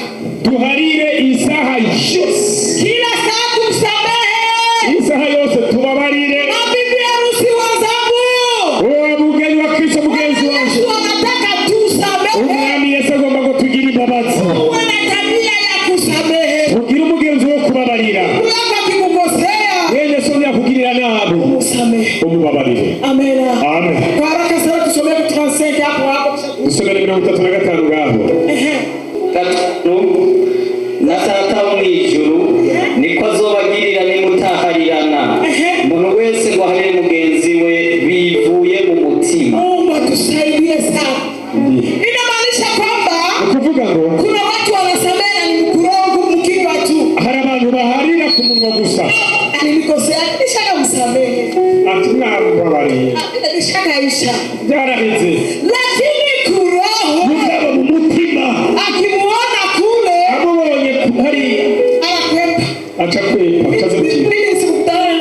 Speaker 2: duharire isaha yose.
Speaker 1: Kila saa tumsamehe.
Speaker 2: Isaha yose tubabarire.
Speaker 1: Na bibi harusi wazangu,
Speaker 2: Owa mugeni wa Kristo mugenzi wanje.
Speaker 1: Yesu anataka tusamehe.
Speaker 2: Umwami Yesu agomba ngo tugire imbabazi.
Speaker 1: Uwe na tabia ya kusamehe.
Speaker 2: Ugire umugenzi wo kubabarira.
Speaker 1: Uyako akikukosea,
Speaker 2: Wene so yakugirira nabi.
Speaker 1: umusamehe.
Speaker 2: Umubabarire.
Speaker 1: Amena.
Speaker 2: Amen.
Speaker 1: Kwa haraka sana tusomee 35 hapo.
Speaker 2: Dusomere 35 ngaho.
Speaker 4: Gatatu, na Data wo mw'ijuru niko azobagirira nimutaharirana, umuntu wese ngo aharire mugenzi we bivuye mu mutima.
Speaker 1: Mungu atusaidie sana. Inamaanisha kwamba
Speaker 2: Kuvuga ngo
Speaker 1: kuna watu wanasamehe ni mkurongo mkiwa tu.
Speaker 2: hari abantu baharira ku munwa gusa.
Speaker 1: Alikosea nishaka msamehe.
Speaker 2: Ati mwababarire.
Speaker 1: Nishakaisha.
Speaker 2: Byaraheze.
Speaker 1: Lakini kuroho
Speaker 2: Mugabo mu mutima.
Speaker 1: akimuona kule
Speaker 2: Amubonye hariya.
Speaker 1: anakwepa.
Speaker 2: Acha kwepa. Kaza mti.
Speaker 1: Mimi sikutana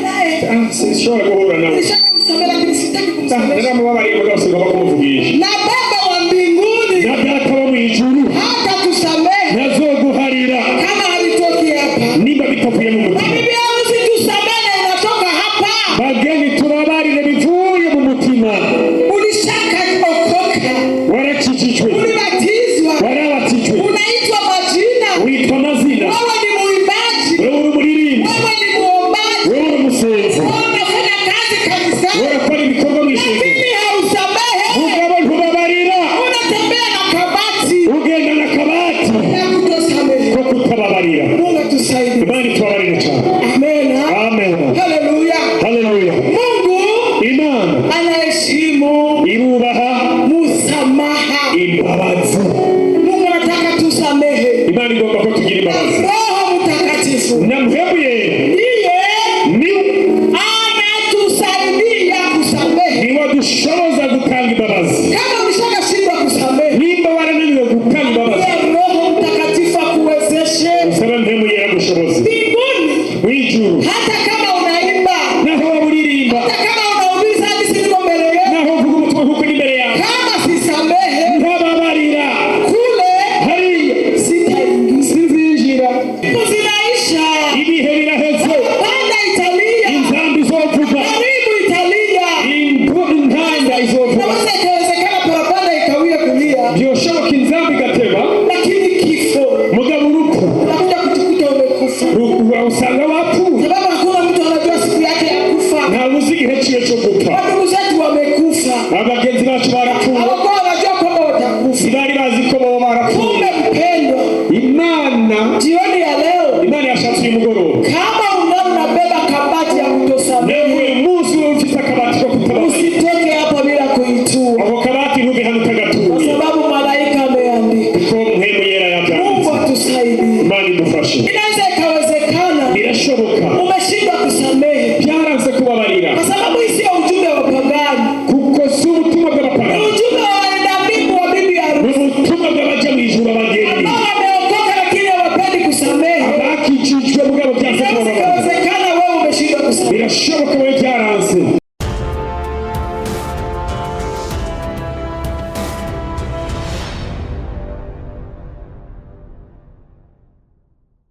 Speaker 1: naye.
Speaker 2: Sinshobora guhura nawe.
Speaker 1: Nishaka msamehe lakini sitaki kumsamehe.
Speaker 2: Naramubabarire mugabo sigomba kumuvugisha.
Speaker 1: Na Baba wa mbinguni
Speaker 2: Na Data wo mw'ijuru
Speaker 1: hata tusamehe
Speaker 2: nazoguharira
Speaker 1: kama halitoki hapa.
Speaker 2: niba bitavuye mu
Speaker 1: Na
Speaker 2: mutima.
Speaker 1: bibi harusi tusamehe inatoka hapa.
Speaker 2: Bageni tubabarire bivuye mu mutima.
Speaker 1: Ulishaka okoka.
Speaker 2: Warakijijwe.
Speaker 1: Ulibatizwa.
Speaker 2: Warabatijwe.
Speaker 1: Unaitwa majina.
Speaker 2: Witwa amazina.
Speaker 1: Wewe
Speaker 2: usanga wapfuye,
Speaker 1: sababu hakuna mtu anajua siku yake ya kufa.
Speaker 2: ntawe uzi igihe ciwe cyo gupfa.
Speaker 1: Ndugu zetu wamekufa,
Speaker 2: Abagenzi bacu barapfuye,
Speaker 1: hawakuwa wanajua kwamba watakufa.
Speaker 2: ntibari bazi ko baba barapfuye.
Speaker 1: Kumbe mpendwa,
Speaker 2: Imana
Speaker 1: jioni ya leo,
Speaker 2: Imana yashatse uyu mugoroba,
Speaker 1: kama unabeba kabati ya kutosamehe,
Speaker 2: newe uyu munsi wowe ufite akabati ko kutababarira,
Speaker 1: usitoke hapa bila kuitua,
Speaker 2: ako kabati ntugihane
Speaker 1: kwa
Speaker 2: utagatuye,
Speaker 1: sababu malaika ameandika.
Speaker 2: kuko mpemu yera
Speaker 1: Mungu
Speaker 2: yabyanditse.
Speaker 1: atusaidie.
Speaker 2: Imana idufashe.
Speaker 1: Inaweza ikawezekana
Speaker 2: Birashoboka
Speaker 1: umeshindwa kusamehe,
Speaker 2: byaranze kubabarira,
Speaker 1: kwa sababu hii sio ujumbe wa pagani,
Speaker 2: kuko si ubutumwa
Speaker 1: ni
Speaker 2: bw'abapagani,
Speaker 1: ujumbe wa waenda mbingu wa bibi
Speaker 2: ni
Speaker 1: harusi
Speaker 2: ubutumwa bw'abaja mu ijuru, abageni
Speaker 1: ambao wameokoka lakini hawapendi kusamehe.
Speaker 2: abakijijwe mugabo byanze
Speaker 1: Inaweza
Speaker 2: kubabarira.
Speaker 1: ikawezekana wewe umeshindwa kusamehe.
Speaker 2: Birashoboka wewe byaranze.